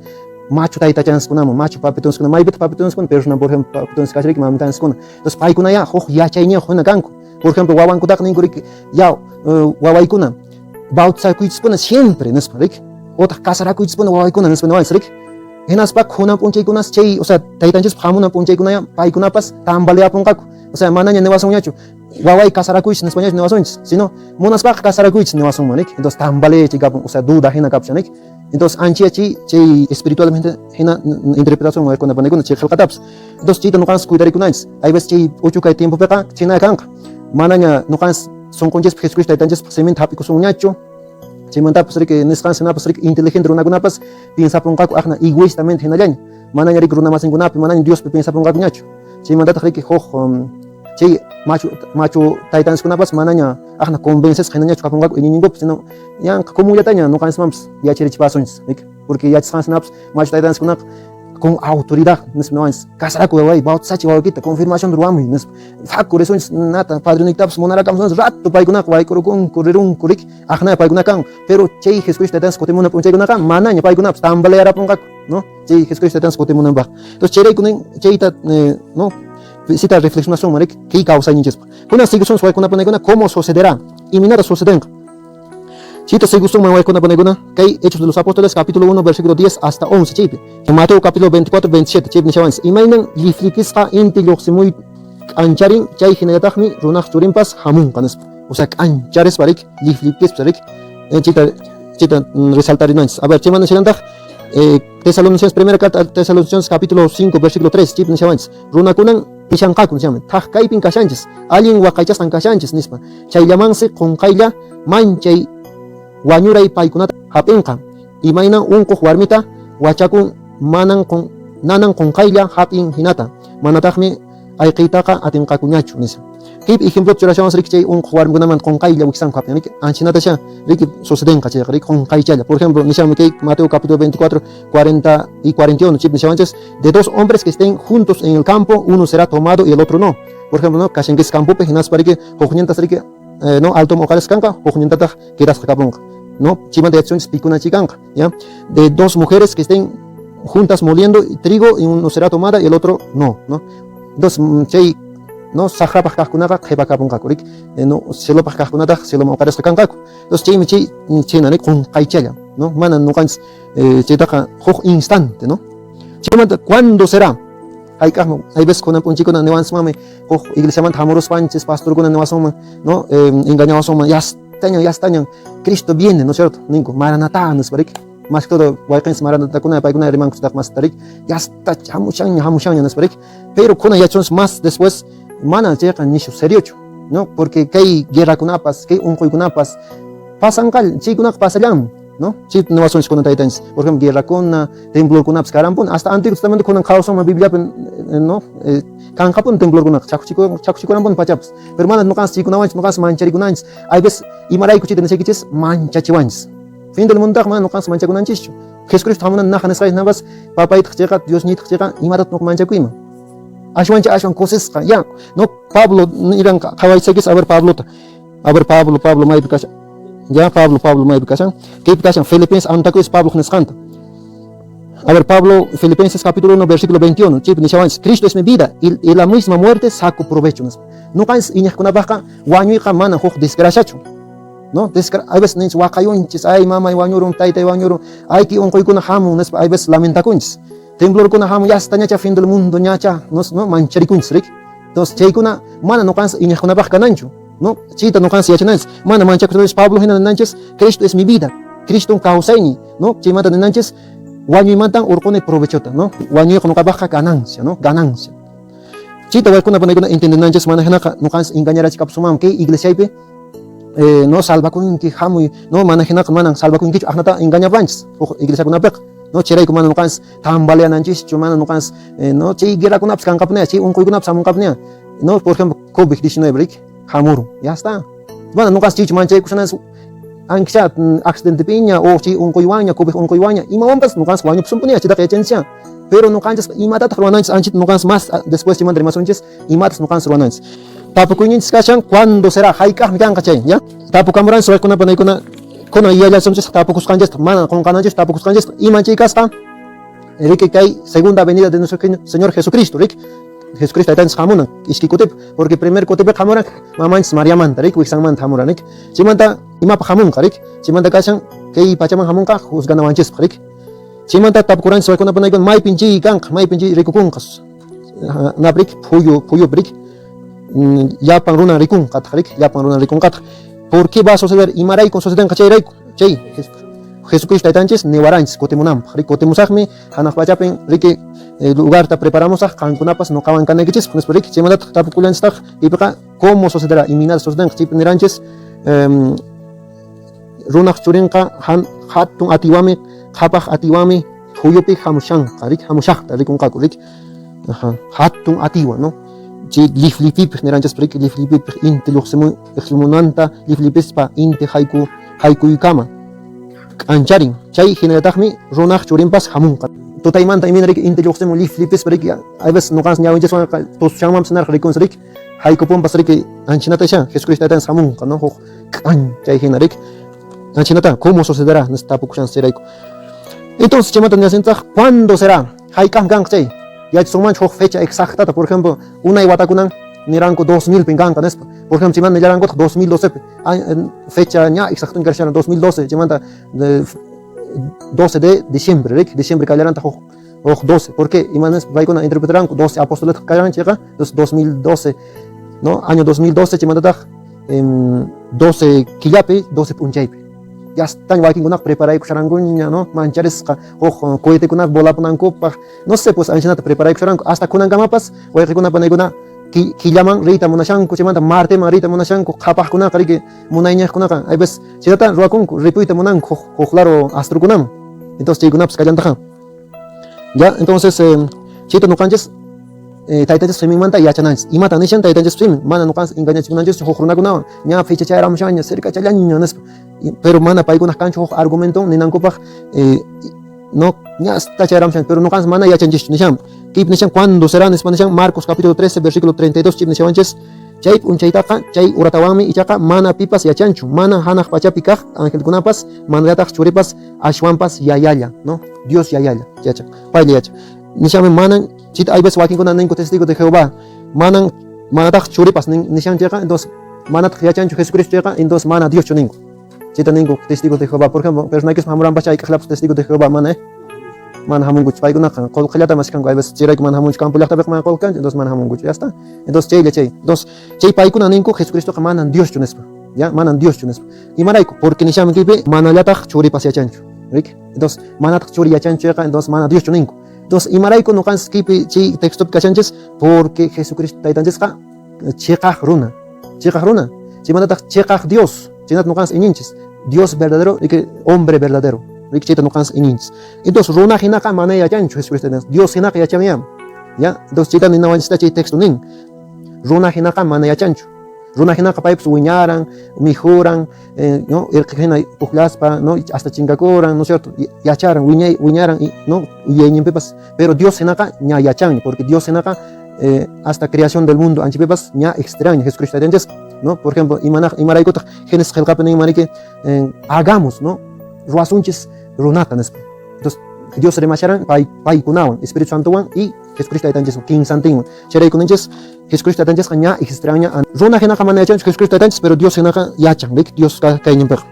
macho taita chance kuna macho papetons kuna maibet papetons kuna persona por ejemplo papetons kashrik mamitans kuna entonces pai kuna ya ya chaynya kuna kanku por ejemplo wawan kutak ningurik ya wawai kuna bautza kuits kuna siempre nesparik otra kasara kuits kuna wawai kuna nesparik enas pak kuna punche kuna chay o sea taitanches phamuna punche kuna ya pai kuna pas tambalea punkaku o sea mananya newason yachu wawai kasara kuits nespañol newason sino monas pak kasara kuits newason manik entonces tambale chigapun o sea duda hina kapchanik. Entonces, anchi espiritualmente, hina interpretación de cuando ponemos chel kataps. Entonces, chita no cansas cuidar con ellos. Hay veces que ocho que tiempo peca, china canca. Mananya no cansas son conches Jesucristo, hay tantos semente happy con su ñacho. Chimanta pues que nescansa na pues inteligente una gunapas piensa por un caco agna egoístamente hina leñ. Mananya rico una más en gunapi, mananya Dios piensa por un caco ñacho. Chimanta que macho taitans kunapas mananya agna convences hina ñacho kapon caco y ningo sino yang como ya taña no cansas mams ya chiri chipasons porque ya chans naps macho taitans kunak con autoridad nes no es casara ku wai baut sachi wai kita confirmación ruami nes fakure son nata padre taps monara kam son rato pai kunak wai kurukun kurirun kurik agna pai kunakan pero chei Jesucristo taitans kotemuna punche kunakan mananya pai kunap tambalera pongak no chei Jesucristo taitans kotemuna ba entonces chere kunen cheita no cita reflexionación marek que causa niches kuna siguson suai kuna pone kuna cómo sucederá y minara suceden cita siguson mai kuna pone kuna que Hechos de los Apóstoles capítulo 1 versículo 10 hasta 11 chip que Mateo capítulo 24 27 chip ni chavans imainan liflikisqa inti loximui ancharin chay hinayataqmi runaq churimpas hamun kanas o sea anchares parik liflikis parik chita resaltarinanchis a ver chimana chirantaq Tesalonicenses primera carta Tesalonicenses capítulo 5 versículo 3 chip ni chavans runakunan Ishankaku se llama Tajkaipin Kashanches, alguien Wakaychastan Kashanches Nispa, Chaylamanse con Kaila, Manchay, Wanyuray Paikunata, Hapenka, y Maina Unko Warmita, Wachakun, Manan con Nanan con Kaila, Hapin Hinata, Manatakme, Aikitaka, Atenkakuñachu, Nisa. Keep ejemplo, Churashans Rikchay, un Warmunaman con Kaila, Wixan Kapianik, Anchinatasha, Rick Soseden Kache, Rick con Kaichala. Por ejemplo, Nisham Cake, Mateo capítulo 24, 40 y 41, Chip Nishavanches, de 2 hombres que estén juntos en el campo, uno será tomado y el otro no. Por ejemplo, no, Kashenkis Campo, Pejinas Parike, Hojunientas Rike, no, Alto Mocales Canca, Hojunientata, Kiras Capong, no, Chima de acciones Picuna Chicanca, ¿ya? De 2 mujeres que estén juntas moliendo trigo y uno será tomada y el otro no, ¿no? Entonces, Chay, no sahra pa kahkunaka kheba ka pong kakurik no selo pa kahkunata selo mo pares kan kaku entonces china ne con kaichella no mana no kans chita ho instante no chimanta cuándo será hay veces con un chico na nevans mame ho iglesia man hamoros panches pastor con nevas no engañados son ya estañan Cristo viene no es cierto ningo maranatá nos parik más que todo waikens maranatá kuna pa kuna riman kustak mas tarik ya está hamushan nos parik pero kuna ya chons más después mana llega ni serio no porque hay guerra kunapas que un kunapas pasan cal chi kunak pasalan ¿no? Chip no son con taitantes, por ejemplo, guerra con temblor con apscarampun, hasta Antiguo Testamento con causa una Biblia, ¿no? Kan kapun temblor con chakuchikorampun pachaps, pero manas no cansa chikunawans, no cansa mancharikunans, hay veces y maray kuchita nesekiches manchachiwans. Fin del mundo, man, no cansa manchakunanchicho. Jesucristo hamunan nahan escais navas, papay tcheka, Dios ni tcheka, y marat no manchakuima. Ashwan cosas, ya, no Pablo, irán kawaisekis, a ver Pablo, may educación. Ya Pablo may educación. ¿Qué educación? Filipenses antaku es Pablo nescanta. A ver, Pablo, Filipenses capítulo 1, versículo 21. Cristo es mi vida y la misma muerte saco provecho. No caes y con la vaca, guaño y jamana, hoch desgraciacho. No, hay veces niños wakayunches, ay mama y guañurum, taita y guañurum, ay que un coicuna hamu, hay veces lamentacuns. Temblor con hamu, ya está ñacha fin del mundo, ñacha, no mancharicuns, Rick. Entonces, cheikuna, mana no caes y con la vaca nancho. No, chita no cansa yachananches, mana manchacrones Pablo hinan nanches, Cristo es mi vida, Cristo un causaini, no, chimata nanches, guaño y mantan urcone provechota, no, guaño y con baja ganancia, no, ganancia. Chita voy con una entienden nanches, mana hanaka, no cansa engañar a chicapsumam, que iglesia ipe, no salva con que hamu, no, mana hanaka, mana salva con que ahnata engaña banches, iglesia con apec. No, cherai kumana no cansa, tambale nanches, chumana no cansa, no, che guerra con apscan capnea, che un coicun apsamun capnea, no, por ejemplo, COVID-19, brick. Hamur, ya está. Bueno, nunca has mancha kusanas angchat accidente piña o chi un coiwaña, cobe un coiwaña, y mampas nunca has guaño psumpunia, chita que agencia. Pero nunca antes y mata ruananches anchit nunca más después de mandar más onches y matas nunca ruananches. Tapu kuñin skachan cuando será haika mikan kachay, ya. Tapu camuran soy con una ya ya sonches tapu kuskanjes, mana con cananches tapu kuskanjes y mancha casta. Rick que hay segunda venida de nuestro Señor Jesucristo, Rick. Jesucristo está en Hamunan, Iskikutip, porque primer Kotip Hamuran, Mamans Mariaman, Tarik, Wixaman Hamuranik, Chimanta, Imap Hamun, Karik, Chimanta Kashan, Kei Pachaman Hamunka, Husgana Wanches, Karik, Chimanta Tapkuran, Soikona Panagon, My Pinji Gank, My Pinji Rikukunkas, Nabrik, Puyo Brick, Yapan Runa Rikun, Katrik, Yapan Runa Rikun Kat. ¿Por qué va a suceder? Y Maray con sociedad Kachay, Chay, Jesucristo Itanches, Nevarans, Kotemunam, Rikotemusakmi, Hanakbachapen, Riki. Lugar ta preparamos a cancunapas no caban canequiches con esperik chimadat tapukulan stag y para cómo sucederá y minar suceden chip neranches runach churinka han hatun atiwami khapach atiwami huyupi hamushan karik hamushak tarik un kakurik hatun atiwa no chi liflipip neranches esperik liflipip intiluxemu exlumunanta liflipis pa inte haiku kama ancharin chay generatagmi runach churinpas hamunka Totaimanta y minerik intelligente liflipes periki a veces no cansa ñawinches tos chamam senar reconsirik haikopon pasrik anchinata ya Jesucristo está en Samun no kan chay generik anchinata cómo sucederá no está poco chance será entonces chamata ni asenta cuándo será haikam gang chay ya soman fecha exacta por ejemplo una iwatakunan niranko 2000 pinganka nespa por ejemplo chiman niranko 2012 fecha ya exacto en García 2012 chimanta 12 de diciembre, diciembre callarán tajo 12, ¿por qué? Imanes va a interpretar 12 apóstoles callarán llega 2012, ¿no? Año 2012 chimanda 12 killape, 12 punjaipe. Ya están va a preparar kusharangunya, ¿no? Manchares o cohete kuna bola punan copa, no sé pues anchinata preparar kusharangu hasta kunan gamapas, o hay kuna paneguna killaman rita munashanku chimanta marte marita munashanku kapah kuna karike munainya kuna kan hay ves chita ruakun repuita munan claro astrukunam entonces chikunaps kallantaja ya entonces chito no canches taitanches swimming manta yachananches imata nishan taitanches swimming mana no canches engaña chikunanches hojruna kuna nya fecha chayram shanya cerca challaña pero mana paikuna cancho argumento ninankopa no ya está chayram shan pero no canches mana yachanches nisham Kip nishan cuando serán Nishan Marcos capítulo 13 versículo 32 chip nishanches chay unchaytaqa chay uratawami ichaqa mana pipas yachanchu mana hanaq pachapikaq ángel kunapas manrataq churipas ashwanpas yayalla no Dios yayalla yacha paylla yacha nishame manan chita hay veces wakin kuna ninko testigo de Jehová manan manataq churipas nishan cheqa entonces manataq yachanchu Jesucristo cheqa entonces mana Dios chuninko chita ninko testigo de Jehová por ejemplo personajes hamuran pacha iqlaps testigo de Jehová mana man hamunguch paiguna qol qillata maskan a veces chiray man hamunch campo llaqta man qolkan entonces man hamunguch ya está entonces chay entonces chay paikuna ninku Jesucristo manan Dios chunespa ya manan Dios chunespa y maraiku porque ni sham kipe manalata churi pasiachanchu rik entonces manat churi yachanchu entonces mana Dios chuninku entonces y maraiku no kan kipe chay texto kachanches porque Jesucristo taitanches qa chiqaq runa chimanata chiqaq Dios chinat no kan ininches Dios verdadero y que hombre verdadero. Chayta nuqanchik ininchis. Entonces runa hinaqa mana yachanchu Jesucristo Dios hinaqa yachamiyam. Ya, entonces chayta ninawanchista chay texto nin. Runa hinaqa mana yachanchu. Runa hinaqa paypis wiñaran, mijuran, no, hina puklaspa, no, hasta chingakuran, ¿no es cierto? Yacharan, wiñaran, no, uyayñinpipas. Pero Dios hinaqa ña yachan, porque Dios hinaqa hasta creación del mundo anchipipas ña extraño Jesucristo ¿no? Por ejemplo, imaraykuta Génesis helqapi imarike hagamos, ¿no? Ruasunchis runata nespa. Entonces Dios remacharan paykunawan, Espíritu Santo wan y Jesucristo aytanchis king santinwan. Charaykunanchis Jesucristo aytanchis ña extraña runa hinaqa mana yachanchis Jesucristo aytanchis, pero Dios hinaqa yachan, rik Dios kayñinpiqa.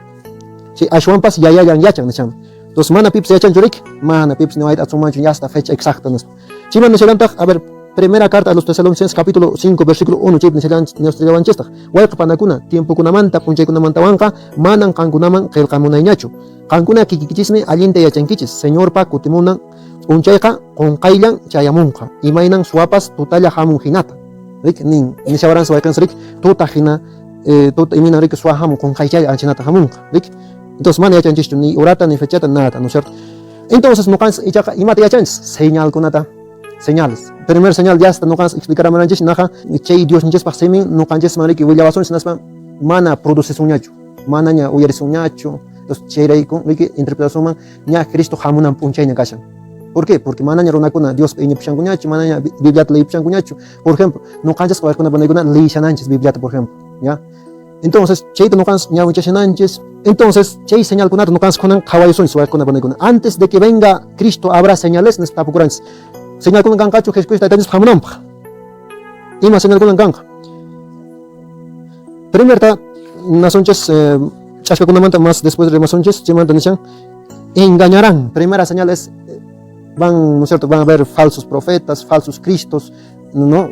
Chay ashwanpas yayan yachan nisham. Entonces mana pips yachanchu rik, mana pips niwayta atsumanchu ya hasta fecha exacta nespa. Chiman nisharantaq, a ver, primera carta a los Tesalonicenses capítulo 5 versículo 1 chip nisriwanchista. Wayqa panakuna tiempokunamanta punchaykunamantawanqa manan qankunaman qillqamunayñachu. Qankuna kikikichismi allinta yachankichis. Señorpa kutimunan unchayqa qunqayllan chayamunqa. Imaynan suwapas tutalla hamun hinata. Rik nin nishawaran suwayqansi rik tuta hina tuta imina rik suwa hamun qunqaychay anchinata hamunqa. Rik entonces mana yachanchichu ni horata ni fechata nada, ¿no es cierto? Entonces nuqanchis ichaqa imata yachanchis señalkunata. Señales. Primer señal ya hasta no can explicar a mananchis naja chay Dios ninches pa semin no canches mariki willawason sinaspa mana produce suñacho mana ña uyari suñacho los cheiray con que interpretación man ña Cristo hamunan punchayña kashan. ¿Por qué? Porque mana ña runakuna Dios peña pishanguñacho mana ña Bibliata ley pishanguñacho. Por ejemplo, no canches kwa kuna baneguna ley shananches Bibliata por ejemplo, ¿ya? Entonces, chayta no canches ña shananches. Entonces, chay señal kunata no canches kunan kawayoson suwa kuna baneguna. Antes de que venga Cristo habrá señales nes tapukuranchis. Señal con gancacho Jesucristo aytanchis hamunanpaq. Ima señal con ganca. Primero nasonches chashkakunamanta más después de masonches chimanta nishan engañarán. Primera señal es van, ¿no es cierto? Van a haber falsos profetas, falsos cristos, ¿no?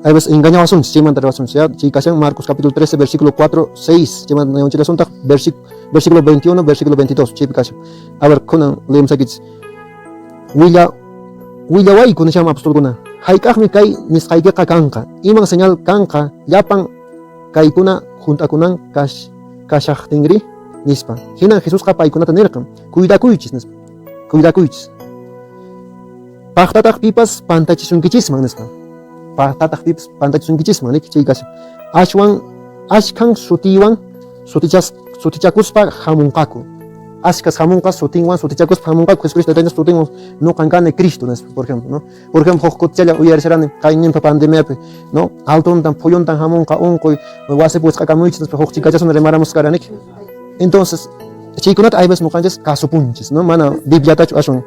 A veces engañados son chimanta razonches, ya. Chicashan Marcos capítulo 13 versículo 4 6 chimanta neonchila sonta versículo 21 versículo 22 chipikashan. A ver, kunan leemos aquí. Willaway kun siya apostol kuna. Haykaqmi kay nisqaykiqa kanqa. Iman señal kanqa llapan kaykuna juntakunan kashaqtingri nispa. Hinan Jesusqa paykunata nirqan. Cuidakuychis nispa. Cuidakuychis. Paqtataq pipas pantachisunkichisman nispa. Paqtataq pipas pantachisunkichisman nik chaykashi. Ashwan ashkan sutiwan sutichakuspa hamunqaku. Askas hamunqa sutinwan sutichakus hamunqaku Jesucristo aytanchis sutinwan no qankane Cristo por ejemplo, ¿no? Por ejemplo, hukutchalla uyarisharani qayninpa pandemiapi, ¿no? Altuntan puyuntan hamunqa unquy wasipuis qakamuychis huk chikachasun remaramos karanik. Entonces, chaykunata hay veces nuqanchis kasupunchis, ¿no? Mana Bibliatachu ashun.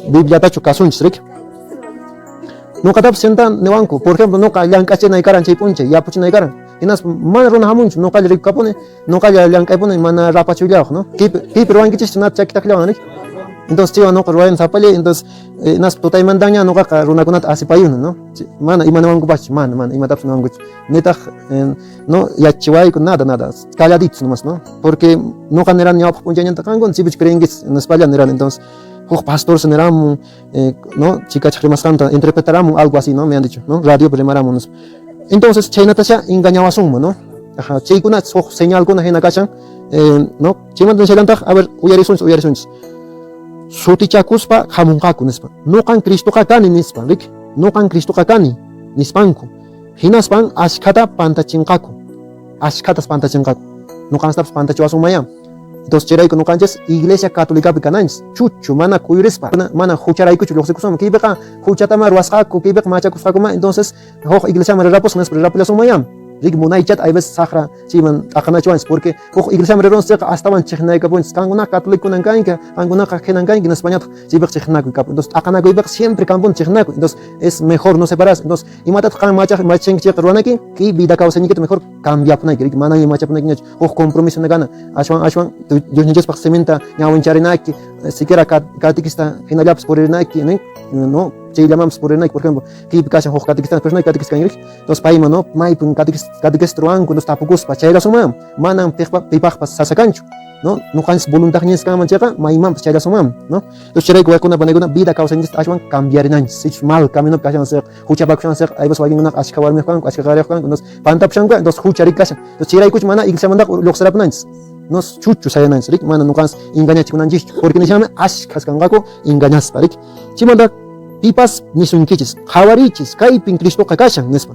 Bibliatachu kasunchis rik. Nuqatapas sentan niwanku, por ejemplo, nuqa llank'achinay karan chay p'unchay, yapuchinay karan. Hinas mana runa hamunchu, nuqalla rikkapuni, nuqalla llank'aypuni mana rapachuyllawaq, ¿no? Kipi ruwankichis nata chakitaklawaq, ¿no? Entonces chaywan nuqa ruwayan sapalli, entonces nas tutaymantaña nuqaqa runakunata asipayuna, ¿no? Mana ima niwankupachu, mana imatapas niwankuchu. Nitaq no yachiwayku nada, calladitos nomás, ¿no? Porque nuqa niran ñawpaq p'unchayñanta qankuna chipichu creenkis nispalla niran, entonces huk pastor se neramun, ¿no? Chikachaq rimasqanta interpretaramun algo así, ¿no? Me han dicho, ¿no? Radio primaramun. Entonces chaynatasha engañawasunman, ¿no? Ajá, chaykuna huk señalkuna hina kashan, ¿no? Chaymanta nishalantaq, a ver, uyarisunchis. Sutichakuspa hamunqaku nispa. Nuqan Cristoqa kani nispa, rik. Nuqan Cristoqa kani nispanku. Hinaspan ashkata pantachinqaku. Ashkatas pantachinqaku. Nuqanstapas pantachiwasunmayam. Entonces chirayku nuqanchis iglesia católicapi kananchis. Chuchu mana kuyurispa, mana hucharaykuchu lluqsikusuma. Kaypiqa huchatama ruwasqaku, kaypiqa machakusqakuma. Entonces huk iglesia rirapusqa nispa rirapulasumayam. Rik munaychat hay veces sahra chiman aqanachuanchis porque huk iglesia rironsiqa astawan chiqnaykapunchis. Kankuna católicokunan kanka, kankunaqa hinan kanki en Españata chipiq chiqnakuy kapun. Entonces aqanakuypiqa siempre kampun chiqnakuy. Entonces es mejor no separarse. Entonces imatataq qan machinkichik ruwanaki ki vida kawsaynikita mejor cambiapunayki. Rik manan imachapunaykiñachu. Huk compromiso nagana. Ashwan Dios ninchespaq seminta ñawincharinaki, siquiera catequista hinallapas puririnaki, ¿no? chay llamamos por ejemplo, que kashan hoj catequista, pero no hay catequista en entonces paima no, mai pun catequista ruan cuando está pocos pa chayla sumam, manan pipach pas sasakancho, no, no hans voluntad ni escaman chega, mai mam chayla sumam, no, entonces chay ko kuna paneguna vida causa ni ashwan cambiar nan, sich mal camino kashan ser, hucha bakshan ser, ay bas wagin una ashkawar me kan, ashkawar kan, entonces pantap shanka, entonces hucha rikas, entonces chay ko mana igsa manda loksarap nan. Nos chuchu saya nan rik mana nukas engaña chikunan jish porque ni llama ash kaskangako engañas parik chimanda pipas ni sunkichis hawarichis kaipin Cristo kakashan nespa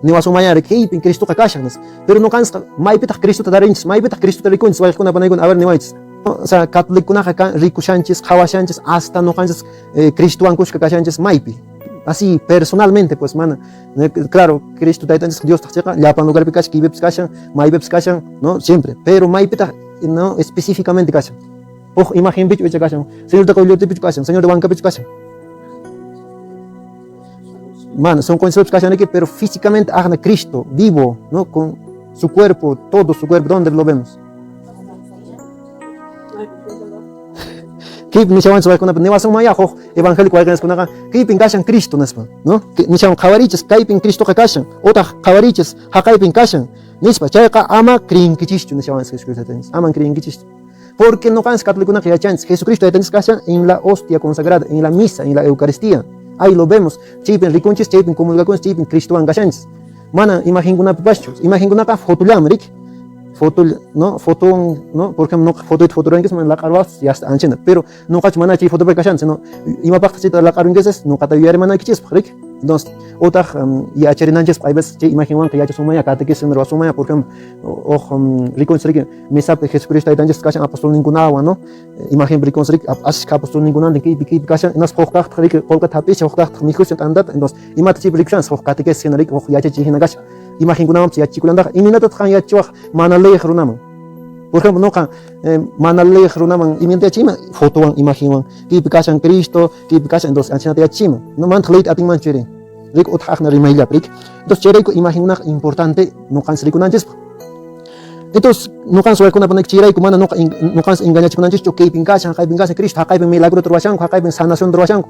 ni wasumaya kaipin Cristo kakashan nes pero no kans mai pita Cristo tadarinchis mai pita Cristo tarikun sway kuna panaykun a ver ni waichis o sea católic kuna ka rikushanchis hawashanchis hasta no kans Cristoan kush kakashanchis maipi así personalmente pues mana claro Cristo taitanchis Dios tacheka llapan lugar pikash kibeps kashan maibeps kashan no siempre pero maipita no específicamente kashan imagen bicho echa kashan señor de coyote bicho kashan señor de banca bicho kashan man son conceptos kashan aquí pero físicamente agna Cristo vivo no con su cuerpo todo su cuerpo donde lo vemos Kip nishawan suway kuna ni wasong maya ho evangélico ay kuna kipin kashan Cristo nespa no nishawan khawariches kaypin Cristo kakashan ota khawariches hakaypin kashan nispa chayqa ama krinkichichu nishawan Jesucristo ama krinkichichu porque no kans católicos que yachan Jesucristo aytanis kashan en la hostia consagrada en la misa en la Eucaristía ahí lo vemos chipin rikunchis chipin comulgakunchis chipin Cristoan kashanchis mana imagen kuna pipachos imagen kuna ka fotulam rik foto no por ejemplo no foto ranges man la carvas ya está anchena pero no cach mana chi foto bekashan sino ima pakta chita la carunges no kata yare mana kichis rik entonces otra ya cherinanches hay veces che imagen wan que ya sumaya kata que se nerva sumaya por ejemplo reconciliar mesa de Jesucristo hay tantos kashan apóstol ninguna no imagen reconciliar as apóstol ninguna de que kashan nas hoqta rik kolka tapis hoqta mikus andat entonces ima chi reconciliar hoqta que se rik ya che hinagas imagen kuna ya chikulanda iminata khan ya chwa mana ley khrunaman por ejemplo no kan mana ley khrunaman iminta chima foto wan imagen wan ki kashan Cristo ki kashan entonces anchina ya chima no man leit ating man chere rik othak na rimaila prik entonces chere ko imagen una importante no kan sri kunanches entonces no kan suel kuna panek chira kumana no kan engaña chikunanches cho ki kashan Cristo hakai milagro trowashan hakai sanación trowashan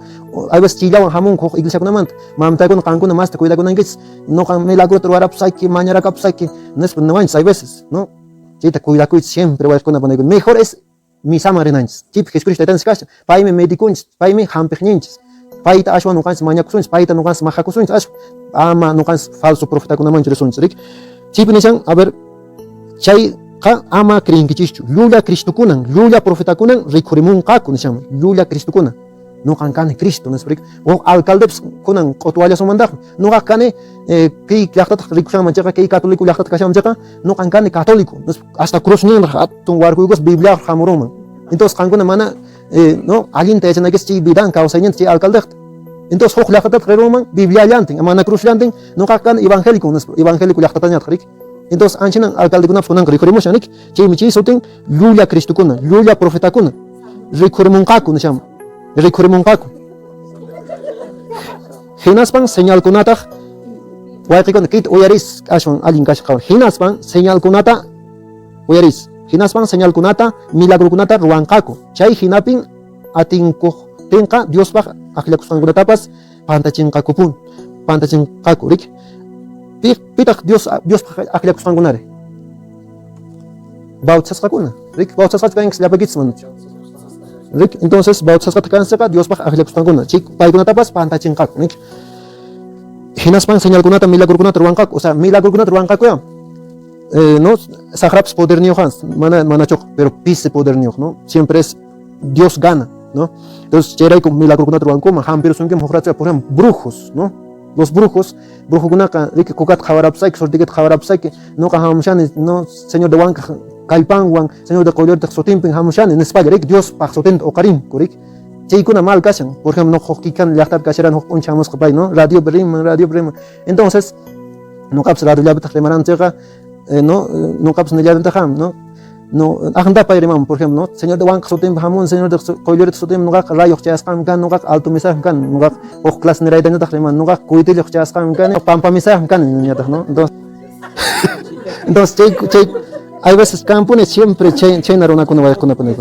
hay veces chilawan hamun ko iglesia kunaman mamta kun kan kuna mas te cuida kunanches no kan milagro trowara psaiki mañara ka psaiki no van hay veces no chita cuida siempre va kuna panek mejor es mi samarinanches chip Jesucristo tan skasha paime medikunch paime hampechnenches paita ashwan no kan maña kusunch paita no kan maja kusunch ash ama no kan falso profeta kunaman chresunch rik chip nishan a ver chay ka ama krinkichichu lula Cristo kunan lula profeta kunan rikurimun kaku nishan lula Cristo kunan no kan Cristo nesbrik o alcalde kunan qotwalla somandak no kan ki yaqtat rikushan manchaqa ki católico yaqtat kashan manchaqa no kan católico hasta cruz ni hatun warkugos biblia hamuruma entonces kan kuna mana no alguien te echan que si vidan causa ni si alcalde entonces hoq yaqtat qeruman biblia yantin mana cruz yantin no kan evangélico yaqtat ni atrik entonces anchinan alcalde kuna funan rikurimun shanik chimichi sotin lula Cristo kuna lula profeta kuna rikurimun kaku nisham rikurimun kaku hinaspan señal kunata wayqikuna kit uyaris ashwan allin kashqa hinaspan señal kunata uyaris hinaspan señal kunata milagro kunata ruwanqaku chay hinapin atinkuq tinqa Dios pa aqllakusqankunatapas pantachinqaku rik pitaq Dios aqllakusqankunari bautizasqakuna rik bautizasqakanchis llapakichisman rik entonces bautizasqata kansaqa Dios pa aqllakusqankuna chik paykunatapas pantachinqaku rik hinaspan señalkunata milagrukunata ruwanqaku o sea milagrukunata ruwanqakuya no sagraps poderniyoq manachuq pero pisi poderniyoq no siempre es Dios gana no entonces chayrayku milagrukunata ruwankuma hampirusunkim huqrachqa por ejemplo brujos no los brujokunaqa riki kukat qawarapsayki sortiket qawarapsayki noqa hamushani no señor de wanka kallpanwan señor de qollortiq sutinpin hamushani nispalla rik Dios paq sutinta uqarinku rik chaykuna mal kashan por ejemplo no hoqikan llaqtapi kasharan huk p'uncha hamusqa pay no radio berriman entonces noqapas radio llapitaq rimaranchayqa noqapas nillarintaqa no ajanta pay riman por ejemplo no señor de wanka sutinpi hamun señor de qollortiq sutinpi noqaqa rayoq chayasqami kan noqaqa alto mensaje kan noqaqa huk clase niraytañataq riman noqaqa kuytiliq chayasqami kan pampa mensaje kan ñataq no entonces chay hay veces kampuni siempre chayna runakuna wayqkunapuni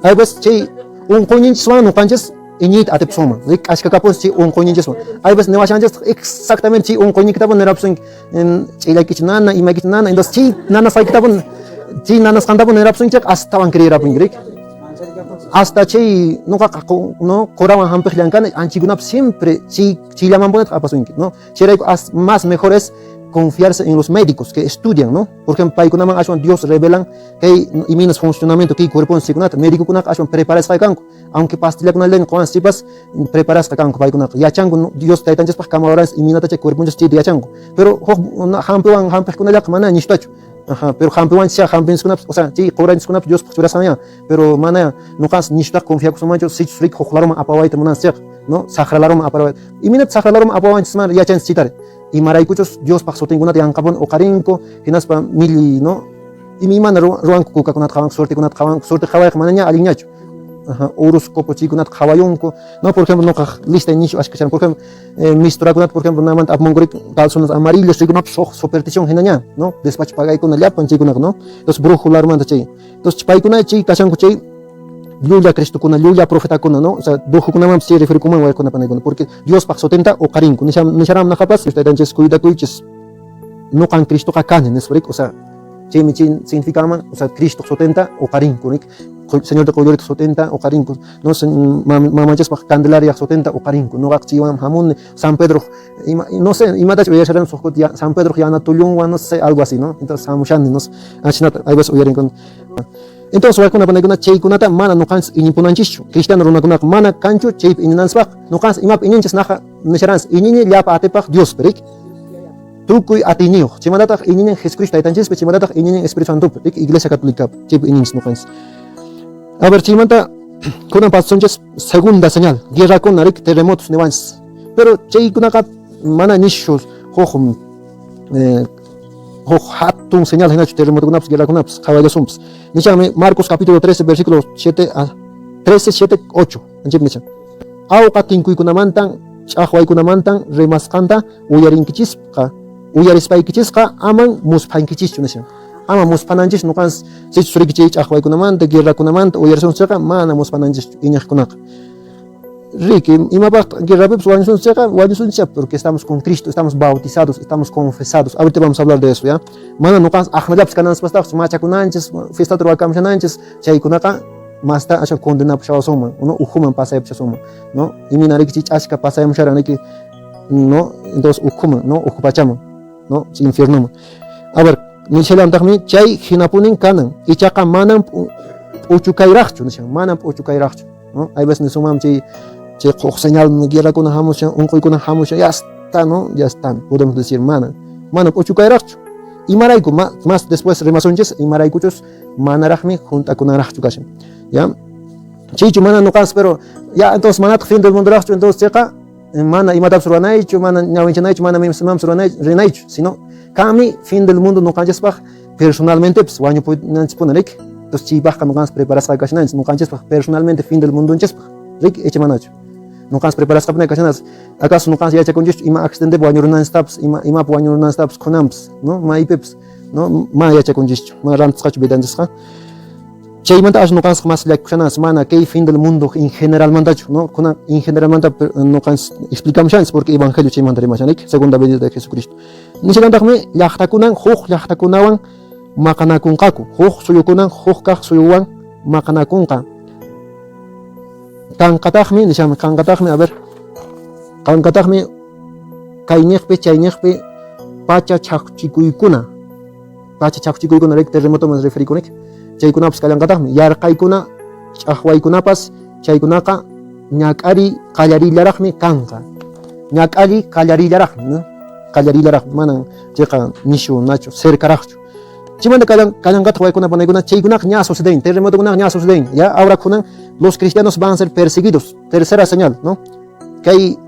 hay veces chay unquñinchis wan nuqanchis iñit atep soma rik ashka kapos chi un coñinches hay veces ne washanches exactamente chi un coñi kitabon nerapsun en chilaki nana imaki nana entonces chi nana sai kitabon chi nana skandabon nerapsun chak hasta van creer apun rik hasta chi no coraban hampeliankan anchigunap siempre chi llaman ponet apasun no chirai más mejores confiarse en los médicos que estudian, ¿no? Por ejemplo, paikunaman ashwan Dios revelan que iminas funcionamiento que cuerpo en sikunata médico kunak ashwan preparas kanko aunque pastilla kunalen kuan sipas preparas kanko paikunak yachango Dios taitanches pa kamaras iminata che cuerpo just de yachango pero hampewan kunalak mana nishtachu pero hampewan sia hampens kunap o sea chi qoran kunap Dios purasanya pero mana no kas nishta confia kusumancho sich frik khoklarum apawait munan no sahralarum apawait iminat sahralarum apawait smar yachan chitare y maraykuchos Dios paksotinguna te ankapon o karinko hinaspa mili no y mi mana ruanku kukakunat kawan suerte khawai mananya aliñacho horoscopo chikunat khawayonko no por ejemplo no lista inicio ashkachan por ejemplo misturakunat por ejemplo namant apmongorik calzones amarillos chikunat superstición hinanya no despacho pagay kuna llapan chikunat no entonces brújula manta chay entonces paykuna chay kashanku chay Lulia Cristo kuna Lulia profeta kuna no o sea duhu kuna mam se refiere kuma kuna panay porque Dios paksotenta o karin kuna nisharam nakapas usted entonces cuida kuiches no kan Cristo ka kanen es o sea che mi significa man o sea Cristo sotenta o karin kunik Señor de Colorito sotenta o karin no mamanches pa candelaria sotenta o karin no gakchiwan hamun San Pedro no sé imata voy a hacer en San Pedro ya na tulungwa no sé algo así no entonces samushan nos achinata ahí vas oyerin con entonces wakuna panaguna chay kunata mana no kans inimpunanchichu cristiano runakuna mana kanchu chay ininansbaq no kans imap ininches naja nisharans inini llapa atepaq Dios perik tukuy atinio chimanata inini Jesucristo taitanches chimanata inini Espíritu Santo perik iglesia católica chay inins no kans a ver chimanta kuna pasonches segunda señal guerra con narik terremotos nevans pero chay kunaka mana nishos hojum hatun señal hinachu terremoto kunaps guerra kunaps caballasumps nichame Marcos capítulo 13 versículos 7 a 13 7 8 anjib nichan aw qatinkuy kunamantan chaqway kunamantan remasqanta uyarinkichishqa uyarispaykichishqa aman muspankichischu nishan ama muspananchis nuqans surikichich chaqway kunamanta guerra kunamanta uyarisunchaqa mana muspananchis iñaqkunaqa Ricky, porque estamos con Cristo, estamos bautizados, estamos confesados. Ahorita vamos a hablar de eso, ¿ya? Mana no cas ahmadabs kanas pastas macha kunanches, fiesta tro kamshananches, chay kunaka masta asha condena pshawasoma, no ukuman pasay pshasoma, no? Y minarik chich ashka pasay msharaniki, no? Entonces ukuman, no? Ukupachama, no? Infierno. A ver, Michelam tahmi chay hinapunin kanan, y chaka manam uchukairachchu, manam uchukairachchu, no? Hay veces sumam chay che señal guerra con hamos un con hamos ya está no ya están podemos decir mana pochukairachchu y maraiku más después remasonches y maraikuchos manarachmi junta con arachchu kashin ya chichu mana no cas pero ya entonces manat fin del mundo rachchu entonces checa mana imadab suranaichu mana ñawinchanaichu mana memsamam suranaichu sino kami fin del mundo no canches paj personalmente pues waño ponerek entonces chipaj no cans preparas kashin no canches paj personalmente fin del mundo enches rik echemanachu no cans preparas kapne kashanas acaso no cans ya checonjus ima accidente buañurunan steps ima buañurunan steps konams no ma ipeps no ma ya checonjus ma ramtsach bedanzha cheimanta as no cans mas la kushanas mana que fin del mundo en general mandachu no kuna en general manda no cans explicamos chance porque evangelio cheimanta rimachanik segunda venida de Jesucristo ni segandakme yahtakunan yahtakunawan makanakunqaku suyukunan kaq suyuwan makanakunqa Kankatahmi, nisham kankatahmi, a ver, kankatahmi, kaiñekpe, chayñekpe, pacha chakchikuykuna, rek terremoto mas referikunek, chaykunapas kallankatahmi, yarqaykuna, chaqwaykunapas, chaykunaqa, ñak'ari qallarillaraqmi kanqa, ñak'ari qallarillaraqmi, ¿no? Qallarillaraqmi, manan chayqa nishu nachu, cercaraqchu. Chimanta kallankata waykuna panaykuna, chaykunaqa ña suceden, terremotokunaqa ña suceden, ya ahora kunan los cristianos van a ser perseguidos. Tercera señal, ¿no? Que hay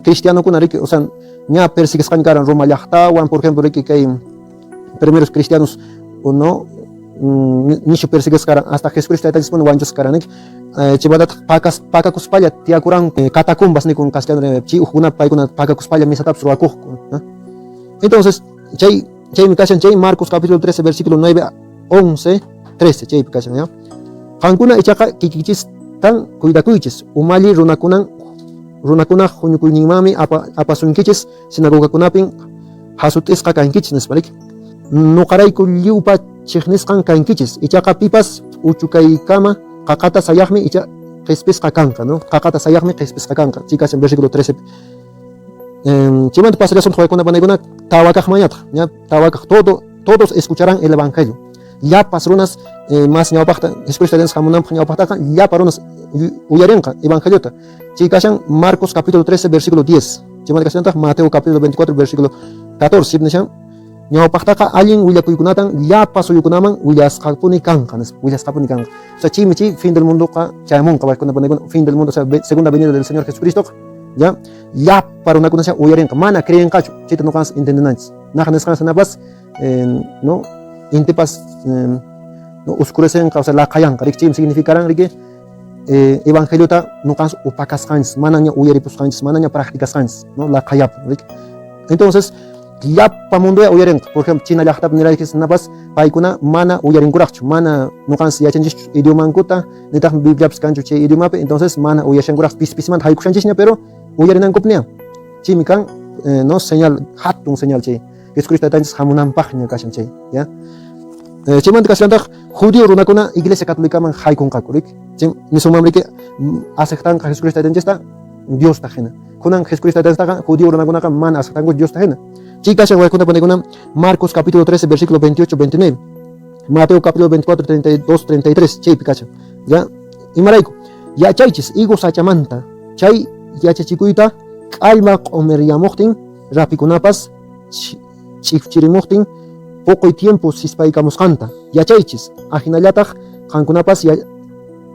cristianos con o sea, ya persiguen en Roma llaqtawan, por ejemplo, que hay primeros cristianos o no, ni se persiguen hasta Jesucristo está disponible wanchos karanik. Chibadat paka kuspalla tiakuran catacumbas ni con castellano chi una paka kuspalla misatap suakuj. Entonces, chay mi kashan chay Marcos capítulo 13 versículo 9 a 11, 13 chay kashan, ¿ya? Kankuna ichaqa kikichis tan cuidakuychis umalli runakuna huñukuyninmanmi apasunkichis sinagogakunapin hasut'isqa kankichis nisparik nuqarayku lliwpa chiqnisqan kankichis ichaqa pipas uchukaykama qaqata sayaqmi icha qispisqa kanqa no qaqata sayaqmi qispisqa kanqa chikashan versículo 13 chimanta pasallasun huaykunapanaykunak tawakaq mañataq ña tawakaq todos escucharán el evangelio llapas runas mas ñawpaqta Jesucristo hamunanpaq ñawpaqtaqa llapa runas uyarinqa evangeliota chikashan Marcos capítulo 13 versículo 10 chimanta kashantaj Mateo capítulo 24 versículo 14 nishan ñawpaqtaqa allin willakuykunatan llapa suyukunaman willasqapuni kanqa o sea chimichi fin del mundo chaymunqa waykunapanaykunan fin del mundo o sea segunda venida del Señor Jesucristo ya llapa runakunasha uyarinqa mana creenqachu chayta nuqanchis entendenanchis naqa nisqansanapas no intipas no oscurecenqa o sea laqayanqa rik chim significaran riki evangeliota nuqanchis upakasqanchis mana ña uyaripusqanchis mana ña practicasqanchis no laqayap rik entonces llapa mundoya uyarinqa por ejemplo China llaqtapi niraychis napas paykuna mana uyarinkuraqchu mana nuqanchis yachanchikchu idiomankuta nitaqmi bibliapis kanchu chay idiomapi entonces mana uyashankuraqchu pisimanta haykushanchikña pero uyarinankupña chimi kan no señal hatun señal chay Jesucristo taytanchis hamunanpaqña kashan chay ya chaymanta kashantaj judío runakuna iglesia catolicaman haykunqaku rik nisumam riki aceptanqa Jesucristo taytanchista Dios tajena kunan Jesucristo taytanchistaqa judío runakunaqa mana aceptanku Dios tajena chikashan waykunapanaykunan Marcos capítulo 13 versículo 28 29 Mateo capítulo 24 32 33 chaypi kashan ya imarayku yachaychis higo sachamanta chay yachachikuyta q'ayma q'umiriyamuqtin rapikunapas chikchirimuqtin poqoy tiempo sispaykamusqanta yachaychis ajinallataq qankunapas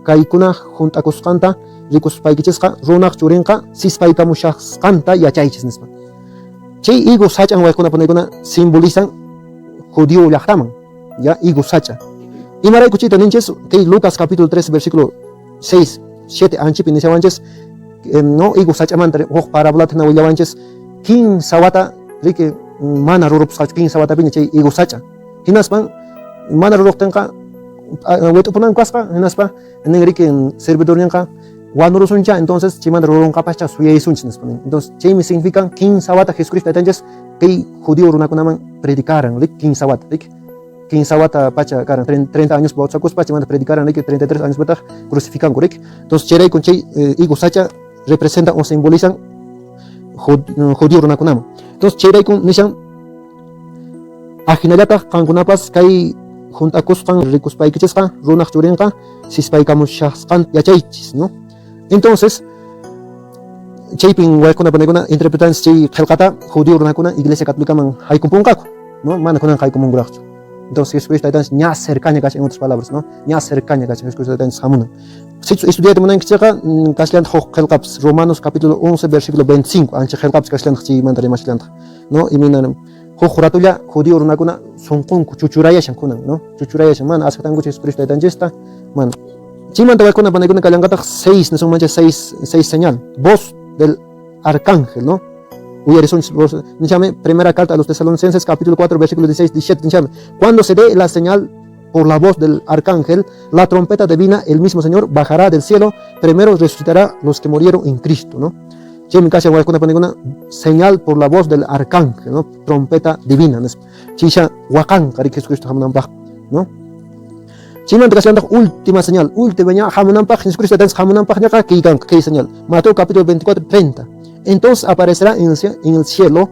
kaykuna juntakusqanta rikuspaykichesqa runaq churinqa sispaykamushasqanta yachaychis nispa chay higo sach'an waykunapanaykunan simbolizan judío llaqtaman ya higo sacha imarayku chayta ninchis kay Lucas capítulo 13 versículo 6 7 anchipi nishawanchis no higo sach'amanta huk parabolata na willawanchis kin sawata riki mana rurupusqachu kin sawatapiña chay higo sacha hinaspan mana ruruqtinqa wet'upunan kasqa hinaspa nin riki servidorninqa wanurusuncha entonces chaymanta rurunqapascha suyaysunchis nispa entonces chaymi significan kin sawata Jesucristo taytanchis kay judío runakunaman predicaran rik kin sawata rik kin sawata pacha karan 30 años bautizakuspa chaymanta predicaran rik 33 años bataq crucificanku rik entonces chayrayku chay higo sacha representan o simbolizan judío runakunaman entonces chayrayku nishan ajinallataq qankunapas kay juntakusqan rikuspaykichesqa runaq churinqa sispaykamushasqan yachaychis no entonces chaypin waykunapanaykunan interpretanchis chay qillqata judío runakuna iglesia catolicaman haykunpunqaku no mana kunan haykumunkuraqchu entonces Jesucristo taytanchis ña cercaña kashan en otras palabras no ña cercaña kashan Jesucristo taytanchis hamunan estudiate munankichqa kashlanta huk qillqapis Romanos capítulo 11 versículo 25 ancha qillqapis kashlanta chaymanta rimashllanta no imina huk ratulla judío runakuna sunqunku chuchurayashan kunan no chuchurayashan mana aceptankuchu Jesucristo taytanchista mana chaymanta waykunapanaykunan kallanqataq 6 nisummancha 6 señal voz del arcángel no uyarisunchis nichame primera carta a los tesalonicenses capítulo 4 versículo 16 17 nichame cuando se dé la señal por la voz del arcángel la trompeta divina el mismo Señor bajará del cielo primero resucitará los que murieron en Cristo no chaymi kashan waykunapanaykunan señal por la voz del arcángel no trompeta divina chisha waqanqa rik Jesucristo hamunanpaq no chaymanta kashantaj última señal última ña hamunanpaq Jesucristo taytanchis hamunanpaq ñaqa kaykanqa kay señal Mateo capítulo 24 30 entonces aparecerá en el cielo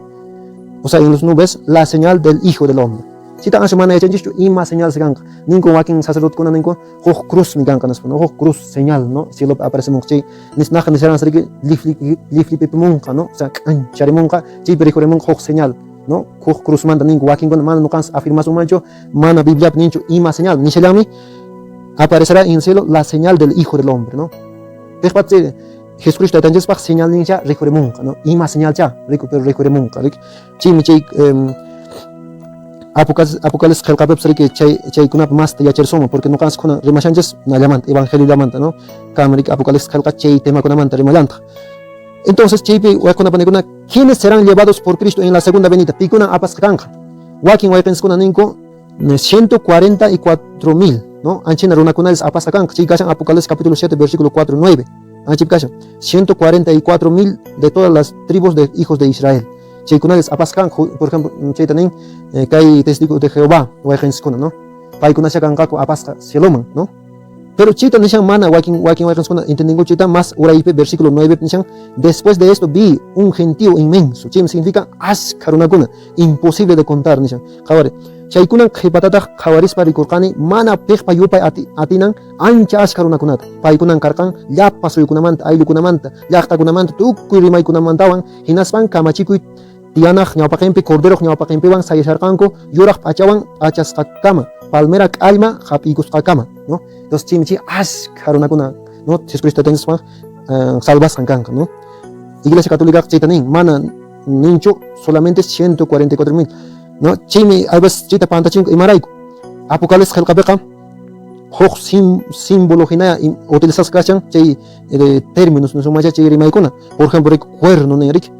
o sea en las nubes la señal del Hijo del Hombre chita asha mana yachanchikchu ima señal sikanqa ninku wakin sacerdotokuna ninku huk cruz mi kanqa nispa no huk cruz señal no cielopi aparecemunqa chay nisnaqa nisharansa riki liflipipimunqa no o sea k'ancharimunqa chaypi rikurimunqa huk señal no huk cruzmanta ninku wakinkuna mana nuqanchis afirmasunmanchu mana bibliapi ninchu ima señal nishallami aparecerá en el cielo la señal del Hijo del Hombre no piqpati Jesucristo taytanchispaq señal nincha rikurimunqa no ima señal cha rikurimunqa rik chaymi chay Apocalipsis qillqapipas riki chaykunapi masta yacharisunman porque nuqanchiskuna rimashanchis nallamanta evangelio llamanta no kama riki Apocalipsis qillqa chay temakunamanta rimallanta entonces chaypi waykunapanaykunan ¿quiénes serán llevados por Cristo en la segunda venida? Pikuna apasqa kanqa wakin wayqinchikuna ninku 144,000 ¿no? Anchina runakunalis apasakan, chicashan Apocalipsis capítulo 7, versículo 4, 9. Anchipkashan, 144,000 de todas las tribus de hijos de Israel. Chaykunales apaskan, por ejemplo, chaytanin, kay testigo de Jehová, waygenskuna, ¿no? Paykunashakan kaku apasca Sheloman, ¿no? Pero chita nishan mana wakin entendingo chita más uraipe versículo 9 nishan, después de esto vi un gentío inmenso. Chim significa askarunakuna, imposible de contar nishan. Kawari, chaykunan khipatata khawaris parikurqani mana piqpa yupay atinan ancha askarunakuna. Paykunan karqan llapa suyukunamanta, aylukunamanta, llaqtakunamanta, tukuy rimaykunamantawan hinaspan kamachikuy tiyanaq ñawpaqinpi cordero ñawpaqinpiwan sayasharqanku yuraq p'achawan achasqakama palmera k'allma hap'ikusqakama, ¿no? Entonces chimichi askarunakuna, ¿no? Jesucristo tengispan salvasqan kanqa, ¿no? Iglesia Católica chaytanin mana ninchu solamente 144,000, ¿no? Chimi alvas chita pantachinko imarayku Apocalipsis qillqapiqa huk símbolo hina utilizasqachan chay términos no sumacha chay rimaykuna. Por ejemplo, cuerno rik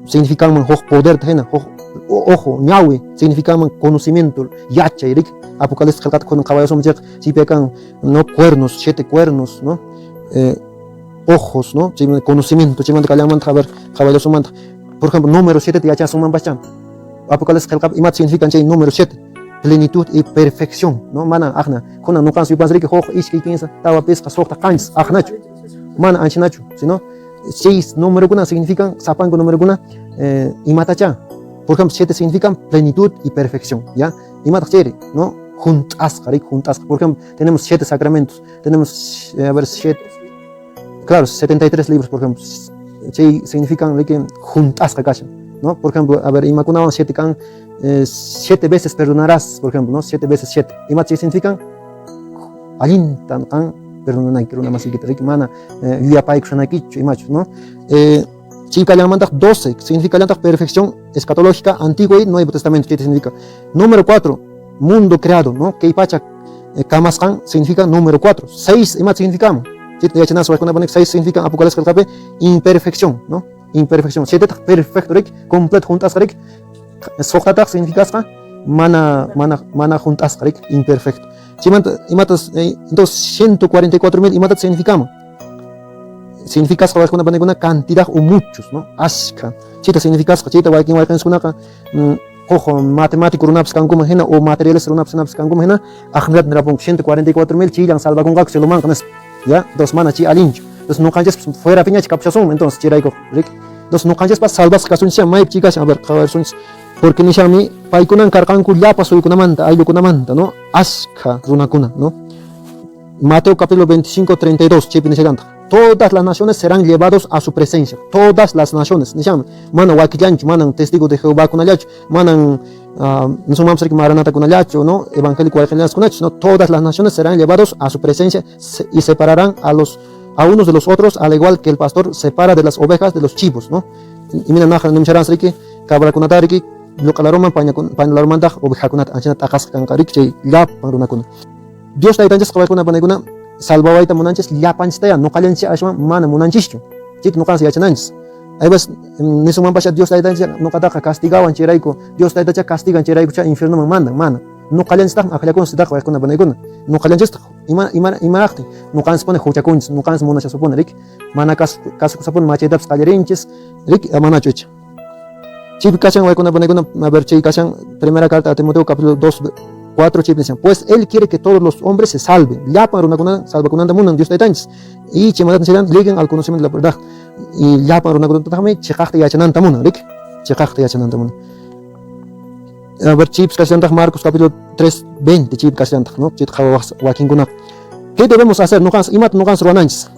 significaban poder tajena, ojo, ñawi, significaban conocimiento, yachay rik. Apocalipsis qillqata con caballos somchaq chipekan, no cuernos, 7 cuernos, ¿no? Ojos, ¿no? Conocimiento, chimanta kallamanta haber caballos somanta. Por ejemplo, número 7 yacha suman bachan. Apocalipsis qillqapa imat significan chay número 7. Plenitud y perfección, ¿no? Mana ajna, kuna no canso yupas rik hoj ishki piensa, tawa pesca sohta kans ajnachu. Mana anchinachu, sino 6 número kuna significan sapango número kuna imatacha. Por ejemplo, 7 significan plenitud y perfección, ¿ya? Imatacheri, ¿no? Juntas. Por ejemplo, tenemos 7 sacramentos, tenemos, a ver, 7, claro, 73 libros, por ejemplo. Significan juntas, ¿no? Por ejemplo, a ver, imakunawan 7 kan 7 veces perdonarás, por ejemplo, ¿no? 7 veces 7. Imat significan alintan kan perdonanay, que una masiguita, mana yuyapay kusanakichu, imachu, ¿no? Chica llamanta 12, significa la perfección escatológica, Antiguo y Nuevo Testamento, ¿qué significa? Número 4, mundo creado, ¿no? Que pacha kamaskan significa número 4. 6, imat significamos. 6 significa Apocalipsis imperfección, ¿no? Imperfección. 7 perfecto, completo juntas, sohtatak significa mana juntas, imperfecto. Entonces 144,000 imatat significamos. Significa una cantidad o muchos, ¿no? Ashka. Chita significa chita walking kunaka ojo matemático runaps kankuma hena o materiales runaps kankuma hena ajnat nrapong 144,000 chilan salva con gaxo loman kanas, ya dos mana chi alincho. Entonces no canches fuera piña capchasum, entonces chiraico rik. Entonces no canches pas salvas kasuncha mai chicas a ver kawarsuns porque ni shami paikunan karkanku llapa suyukunamanta aylukunamanta, ¿no? Ashka runakuna, ¿no? Mateo capítulo 25, 32 chipin seganta. Todas las naciones serán llevados a su presencia. Todas las naciones. Nisham, manan wakillancho, manan testigo de Jehová kunalacho, manan no son mamsrik maranata kunalacho, ¿no? Evangélico evangelistas kunacho, ¿no? Todas las naciones serán llevados a su presencia y separarán a unos de los otros, al igual que el pastor separa de las ovejas de los chivos, ¿no? Y mira naja nimcharan sriki, cabra kunatariki, localaroman pañalaromantaj oveja kunat anchanat akas kankarik chay lap panrunakuna. Dios taitanchas cabra kunapaneguna salvawaita munanchis llapanchistaya no qallanchi ashwan mana munanchischu chit no qansi yachananchis aybas nisuman pasha Dios taytancha no qataqa castigawan chirayku Dios taytacha castigan chirayku cha infierno man mandan mana no qallanchistaq aqllakun sitaq wayquna panaykuna no qallanchistaq imaraqti no qansi pone huchakunchis no qansi munasha supone rik mana kasukusapun machaytapas qallarinchis rik manachu icha chip kachan waykuna panaykuna a ver chay kachan primera carta a Timoteo capítulo 2 4 chipnes, pues él quiere que todos los hombres se salven. Ya para una salva con anda mundo Dios taitanchis. Y chimadan serán lleguen al conocimiento de la verdad. Y ya para una también chekakte ya chanan tamuna, rik. Chekakte ya chanan tamuna. A ver chips kasyantak Marcos capítulo 3 20 chip kasyantak, ¿no? Chit khawas wakinguna. ¿Qué debemos hacer? No cans imat no cans ruananchis.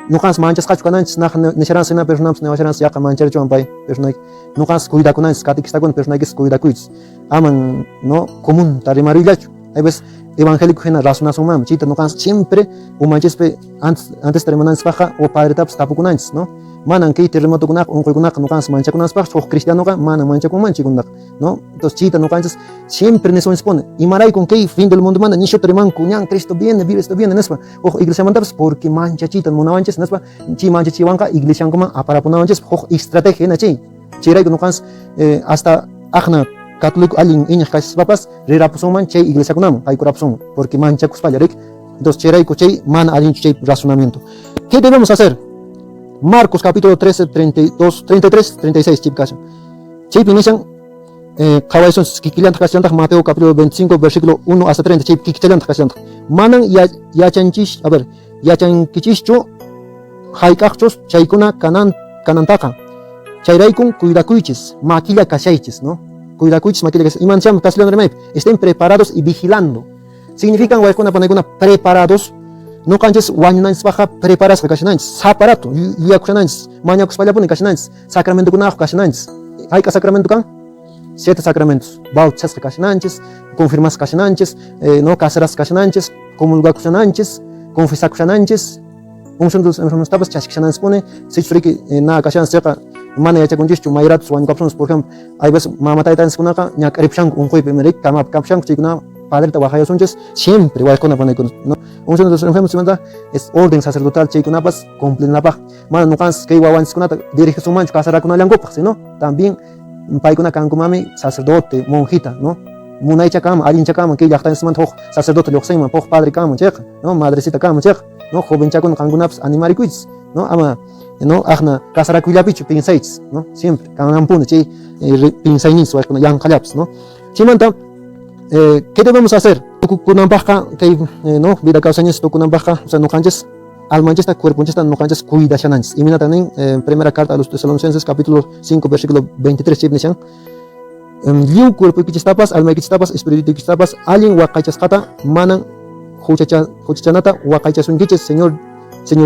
No cans manchas kachu kananchis na nisharan sena personams ne washaran yaqa manchar chuan pai personay. No cans cuida kunanchis katikista kun personay kis cuida kuits. Aman, ¿no? Común, tarimarillacho. Hay veces evangélico gena razonazo mam, chita no cans siempre umanchespe antes terminans baja o padre taps tapukunanchis, ¿no? Manan que terremoto kunak, un kunak no cans mancha kunas baja, o cristiano ka, mana mancha kun manchi kunak, ¿no? Entonces chita no cans siempre ne son expone. Y maray con que fin del mundo manda ni yo treman kuñan Cristo viene, vive esto viene, nespa. Ojo iglesia mandaps porque mancha chita munawanches, nespa. Chi mancha chiwanka iglesia kuma apara punawanches, ojo estrategia na chi. Chiray no cans hasta ajna católico alin iña casi papas rirapuson man chay iglesia kunam hay corrupción porque mancha cuspalla rik. Entonces cheray chay man alin chay razonamiento. ¿Qué debemos hacer? Marcos capítulo 13, 32, 33, 36 chip caso. Chip inician Kawaisun kikilian takasiantah Mateo capítulo 25 versículo 1 hasta 30 chip kikilian takasiantah. Manan yachanchis, a ver, yachankichichu haikachos chaykuna kanantaka. Chayraykun cuidakuychis, maquilla kashaychis, ¿no? Cuidakuychis, maquilla kashaychis. Iman cham castellano remay, estén preparados y vigilando. Significan waykuna panaguna preparados. No canches wañunanchis baja preparas kashananchis. Zaparato, yuyakushananchis, mañakuspallapuni kashananchis, sacramento kunajo kashananchis. Hayka sacramento kan? 7 sacramentos. Bautizas kashananchis, confirmas kashananchis, no casaras kashananchis, comulgakushananchis, confesakushananchis. Unción de los enfermos tapas chasquishananchis pone, si churiki na kashananchis seqa mana yachakunchichu mayratos wañukapshanos, por ejemplo, hay veces mamataytanchis kunaka ñakaripshanku unquypi merik kapshanku chaykuna padrita wajayasunchis siempre waykuna panaykunas, ¿no? Unción de los enfermos es orden sacerdotal chaykunapas cumplinapaj. Mana nuqanchis kay wawanchis kunata dirigisunmanchu casarakunallankupaj, sino también paykuna kankumami sacerdote, monjita, ¿no? Munaycha kama, alincha kama, kay llaqtanismanta huk sacerdote lluqsinman, huk padre kama chayqa, ¿no? Madrecita kama chayqa, ¿no? Jovenchakuna kankunapas animarikuychis, ¿no? Ama, ¿no? Ajna casarakuyllapichu pinsaychis, ¿no? Siempre kanampuni chay pinsayninchis waykuna yanqallapas, ¿no? Chaymanta ¿qué debemos hacer? Tukunanpajqa kay no vida kawsañis tukunanpajqa, o sea, nuqanchis almanchista, cuerpunchista, nuqanchis cuidashananchis. Iminata nin primera carta a los Tesalonicenses capítulo 5 versículo 23 chibnishan. Liu cuerpuykichistapas, almaykichistapas, espiritukichistapas, alin waqaychasqata manan huchachanata waqaychasunkichis Señor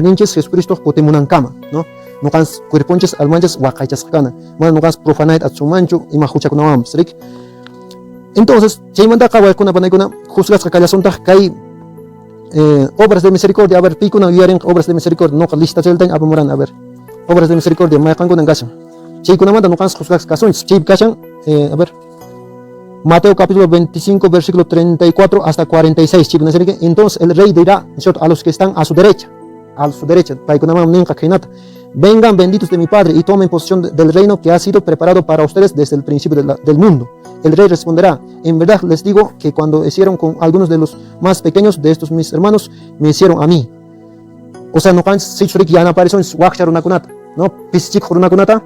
ninchis Jesucristo kutimunankama, ¿no? Nuqanchis cuerpunchis, almanchis waqaychasqakana. Mana nuqanchis profanayta atsumanchu ima huchakunawanpas, rik. Entonces, chaymantaqa waykuna panaykuna juzgasqa kallasuntaj kay obras de misericordia, a ver, pikuna yuyarin obras de misericordia, no lista cheltan apamuran, a ver, obras de misericordia, mayqankunan kashan. Chaykunamanta nuqanchis juzgasqa kasunchis, chay kashan, a ver, Mateo capítulo 25 versículo 34 hasta 46, entonces el rey dirá, ¿cierto?, a los que están a su derecha, paykunamam ninqa kaynata, vengan benditos de mi Padre y tomen posesión del reino que ha sido preparado para ustedes desde el principio del mundo. El rey responderá, en verdad les digo que cuando hicieron con algunos de los más pequeños de estos mis hermanos, me hicieron a mí. O sea, no canches, si churik ya no apareció en waksharunakunata, ¿no? Pischik hurunakunata,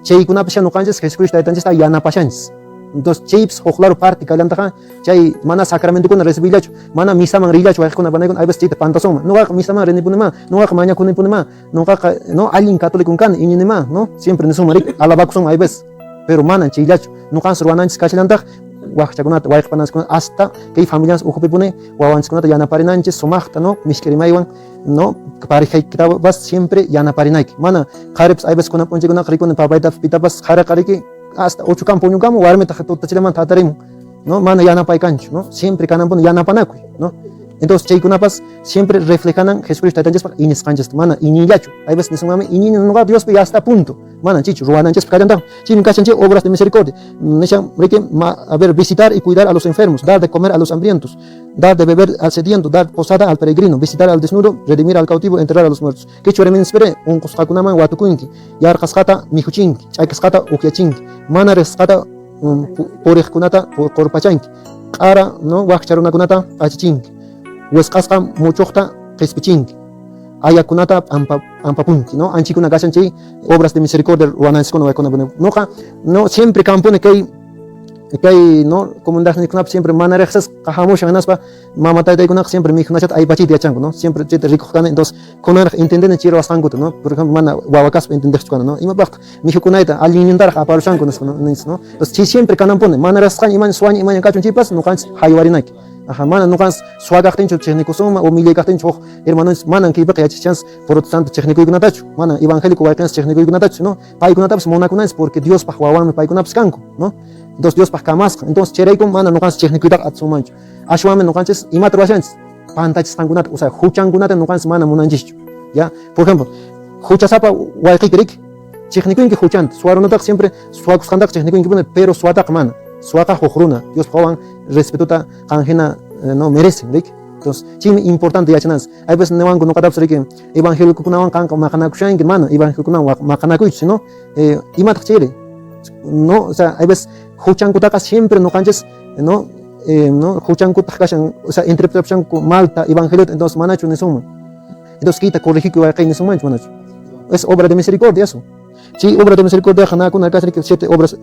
chaykunapisha no canches, Jesucristo está ya no pashanchis. Entonces, chips, claro, parte, calantaja, chay, mana sacramento con recibillacho, mana misaman rillacho, con abanegon, hay veces pantasoma, no va misaman renipunema, no va maña con impunema, no va, no, alguien católico can, y ni más, ¿no? Siempre en su maric, alabaxon, hay veces, pero mana, chillacho, no canso, ruananchis, cachilantaj, guachaconata, guaypanas, hasta que hay familias, ujupipune, guawanchconata, yanaparinanches, somachta, ¿no? Miskerimaywan, ¿no? Pareja que vas siempre yanaparinaik, mana, careps, hay veces con aponche con rico, papaita, pitapas, jaracariki, hasta 8 campo, un campo, warme tachileman tatarimo, ¿no? Mana yanapaikancho, ¿no? Siempre canampon yanapanacuy, ¿no? Entonces, chaykunapas siempre reflejan Jesucristo tatanches para iniscanches, mana inillacho. Hay veces dicen, mami, ini no va Dios ya hasta punto. Mana chicho, ruananches para cantar. Chin cachanche obras de misericordia. Nechan a ver, visitar y cuidar a los enfermos, dar de comer a los hambrientos, dar de beber al sediento, dar posada al peregrino, visitar al desnudo, redimir al cautivo, enterrar a los muertos. Que churemen espere, un coscacunaman watukunki, yar cascata mijuchinki, chay cascata ukiachinki, mana rescata porejkunata corpachanki, ara, no, wakcharunacunata achichinki, huescasca muchota qespichinki, ayakunata ampapunki, no, anchikuna gashanchi, obras de misericordia, ruananscono, no, siempre campone que no, como siempre manarexas, cajamush, anaspa, mamata de kunak, siempre mi hunachat, hay bachit yachango, no, siempre chete rico, entonces, con entender en chiro astanguto, no, por ejemplo, mana, guavacas, entender chukano, no, y me baja, mi hucunaita, alimentar a parushango, no, entonces, siempre canampone, manarascan, iman suañ, iman cachun chipas, no cans, haywarinaik. Ajá, mana no cans suagachtencho checnicosoma o milegachtencho hermanos manan que iba a chance protestante checnico ignatacho, mana evangélico vaikans checnico ignatacho, no, paikunatas monakunans porque Dios pajuawan paikunaps kanko, no, entonces Dios pajkamas, entonces chereiko mana no cans checnico itak atsumancho, ashwame no canses y matrobachans, pantachis tangunat, o sea, huchangunat no cans mana monanchicho, ya, por ejemplo, huchasapa waikikrik, checnico inki huchant, suaronatak siempre suakuskandak checnico inki pero suatak mana. Suaka jojruna, Dios pawan respetuta canjena no merecen, ¿rik? Entonces, chim importante ya chanas. Hay veces no van con nokatap srique evangélico kunawan kanka makanakushan que mana evangélico kunawan makanakuch, ¿no? Imat chile. no, o sea, hay veces, huchankutaka siempre no canches, no, no, huchankutaka kashan, o sea, interpretación con malta, evangelio, entonces manacho ni suma. Entonces quita, corregir que va a caer ni suma, manacho. Es obra de misericordia eso. Sí, obra de misericordia, Haná con el 7 obras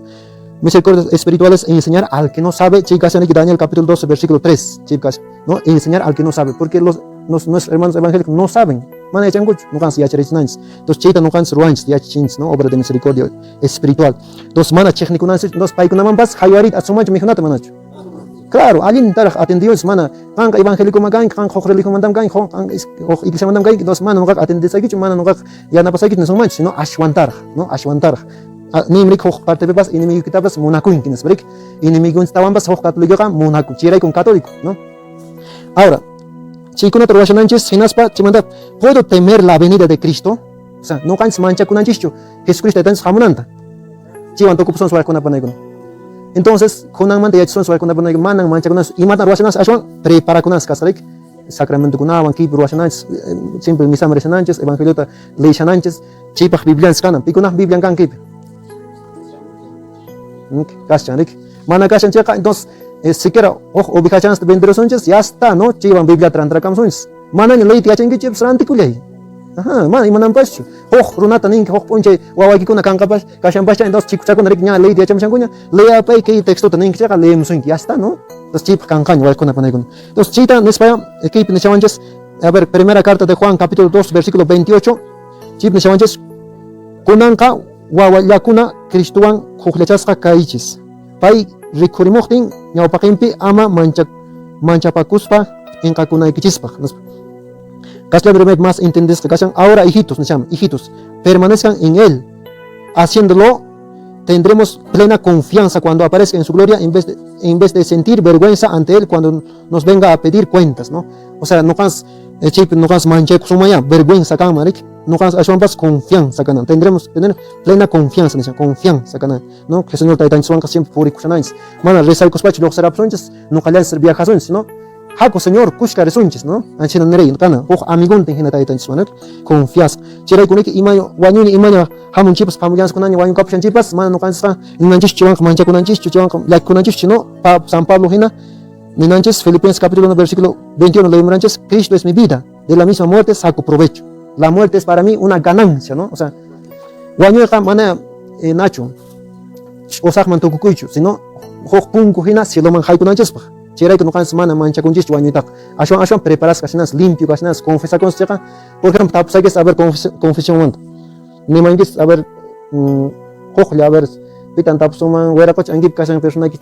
misericordias espirituales e enseñar al que no sabe, chicas, en Daniel capítulo 12, versículo 3, chicas, ¿no? Enseñar al que no sabe, porque nuestros hermanos evangélicos no saben, mana echan mucho, no cansan ya cherichnains, entonces chita no cansan ruans, ya chins, ¿no? Obra de misericordia espiritual. Entonces mana chechnico nansis, entonces paikunaman pas, hayuarit atsumancho mijunata manacho. Claro, alguien taraj atendió es mana, kan evangélico magan, kan hoch religio mandam gan, hoch iglesia mandam gan, entonces mana no gak atendis aquí, mana no gak ya na pasakit no somanch, sino ashwantar, ¿no? Ashwantar. Nimrik hoch parte pepas enemigo kitabas monacuin quienes break enemigo estaban pas hoch católico kan monacu chirai con católico, ¿no? Ahora chicuna trovasananches sinaspa chimanda puedo temer la venida de Cristo, o sea no cans mancha con anchicho Jesucristo está en jamunanta chivan toco son suar con apanegon. Entonces con manta ya son suar con apanegon manan mancha con y matan rovasanas ashwan prepara con as casarek sacramento con avan ki rovasananches simple misa meresananches evangelio ley sananches chipaj biblian scanan picuna biblian kan kip Kaschanik, mana kashan checa, entonces, siquiera, obicachanas de venderos ya está, ¿no? Chivan Biblia trantracam sones. Mana ni ley tiachan que chips ranticulei. Ajá, mana, y manan pascho. Runata nin, ponche, wawaki kuna kankapas, kashan pascha, entonces chicuchaco na riña ley tiacham changuña, lea pay que texto tanin checa, leemos un ya está, ¿no? Entonces chip kankan, wal kuna panegun. Entonces, chita, no es para, equipe nechavanches, a ver, primera carta de Juan, capítulo 2, versículo 28, chip nechavanches, kunanka, wawallakuna Cristuan hukllachasqa kaichis. Pay rikurimuktin ñawpaqinpi ama manchapakuspa inqakunaykichispa. Kasla brevemente más entendesqa kashan. Ahora hijitos, hijitos, permanezcan en él. Haciéndolo tendremos plena confianza cuando aparezca en su gloria en vez de sentir vergüenza ante él cuando nos venga a pedir cuentas, ¿no? O sea, no cansa no cansa manchek sumaya vergüenza kamarik. No más confianza, tendremos tener plena confianza, ¿no? Que el Señor está en su banca siempre por ikushanains. Mana rezar cospacho lo será sonches, no callan ser viajazones, ¿no? Haco Señor kushka resonches, ¿no? Anchina nerey, kana, amigon ten genata está en su confianza. Chiray kunik imayo, wanyuni imayo, hamun chipas, pamulans kunanya, wanyun kapshan chipas, mana no cansa, ninanchis chiwan, mancha kunanchis, chiwan, like kunanchis, ¿no? San Pablo Hina, ninanchis, Filipenses capítulo 1, versículo 21, leemos, Cristo es mi vida, de la misma muerte saco provecho. La muerte es para mí una ganancia, ¿no? O sea, guañueja mana nacho, osak man tokukuichu, sino hoj punku hina si lo man haiku nanchespa. Chiray que no can semana mancha con chis guañuetak. Ashwan preparas casinas limpio, casinas confesa con checa. Por ejemplo, tapos que saber confesión want. Ni mangis a ver hoj ya ver pitan tapos man wera coch angip casan persona que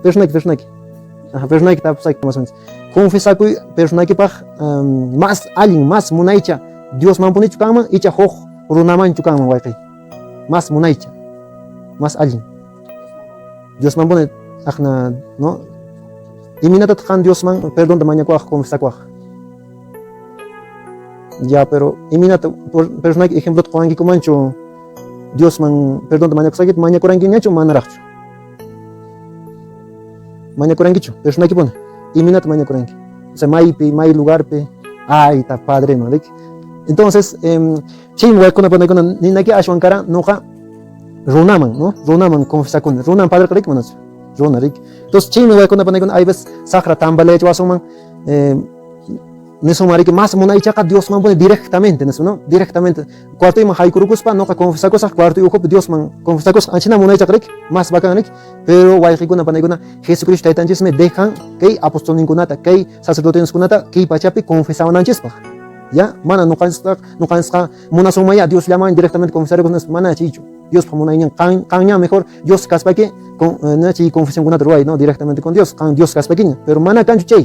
persona que persona que tapos hay más o menos. Confesa que persona que más alguien más munaicha Dios mampuni chukama icha hoj runaman chukama waikai más munaicha más alguien Dios mampuni akna no iminata kan Dios man perdón de mañana kuaj confesa kuaj ya pero iminata por persona que ejemplo kuangi kumancho Dios man perdón de mañana kusakit mañana kurangi nyacho manaracho mañana kurangicho persona que pone iminata mañana kurangi o sea mai lugar pe ay está padre no entonces chim voy con la ni naki ashwankara noja runaman no runaman confesa con runan padre correcto manas runarik entonces chim voy con la hay ves sacra tambale chwasoman neso mari que más mona ichaca Dios man pone directamente neso no directamente cuarto y mahai kurukuspa no confesa cosas cuarto y Dios man confesa cosas anchina mona ichaca más bacán pero guay con la Jesucristo entonces me dejan que apóstol ningunata que sacerdote ningunata que pachapi confesaban antes ya mana no cansa mona sumaya Dios llama directamente confesar con las mana chicho Dios como una caña mejor Dios caspa que con nachi confesión con otro no directamente con Dios Dios caspa que pero mana cancho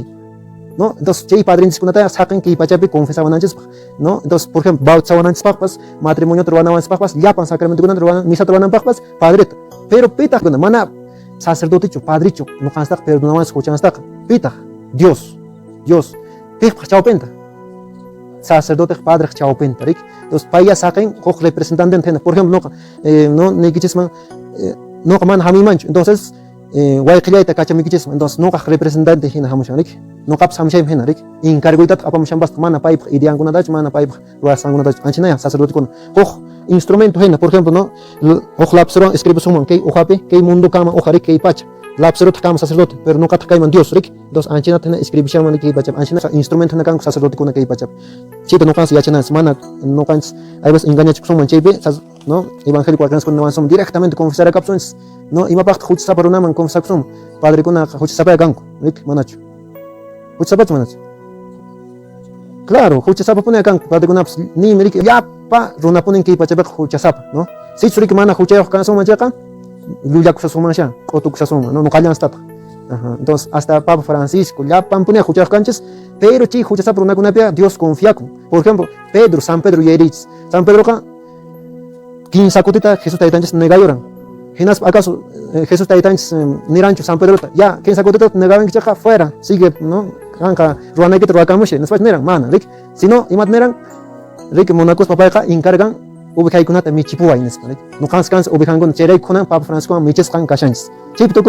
no entonces chei padrinos con nata sacan que pachapi confesaban antes no entonces por ejemplo bautizaban antes papas matrimonio trovaban antes papas ya pan sacramento con trovaban misa trovaban papas padreta pero pita con mana sacerdote padricho no cansa perdonaban escuchan hasta pita Dios pita chao penta sacerdote padre chao penta entonces paya sacan coge representante por ejemplo no nequichisman no man hami mancho entonces guay qillayta kachamiquichisman entonces no representante hina hamushanik no caps hamshay hena rik encargoitat apam shambas mana paip idean kuna dach mana paip ruasan kuna dach anchinaya sacerdote kuna instrumento hena por ejemplo no lapsero escribe suman que ojape que mundo kama ojari que pacha lapsero kama sacerdote pero no kata kaiman Dios rik dos anchina tena escribición man que pacha anchina instrumento na kan sacerdote kuna que pacha chito no kansi yachana semana no kans hay veces engaña suman chepe no evangélico alcanza con no directamente confesar a capsules no ima pacht huch saparuna man confesar sum padre kuna huch sapaya ganko rik manacho huch sapat manacho claro huch sapa pune ganko padre kuna ni merik ya pa runa punen que pacha huch sapa no si surik mana huch ya kan suma kan luya kusa suma sha otu kusa suma no kallan stat entonces hasta Papa Francisco ya pampune huch kanches pero chi huch sapa runa kuna pia Dios confía por ejemplo Pedro San Pedro Yeritz San Pedro kan kin sakutita Jesús taitanches negayoran Hinas acaso Jesús taitanches nirancho San Pedro ya kin sakutita negaban que chaja fuera sigue no kanka ruana que troakamushe nespas neran mana rik sino imat neran rik monacos papá ka encargan ubikai kunata michipuwa ines no kans ubikan gon cherei kunan Papa Francisco miches kan kashans chip to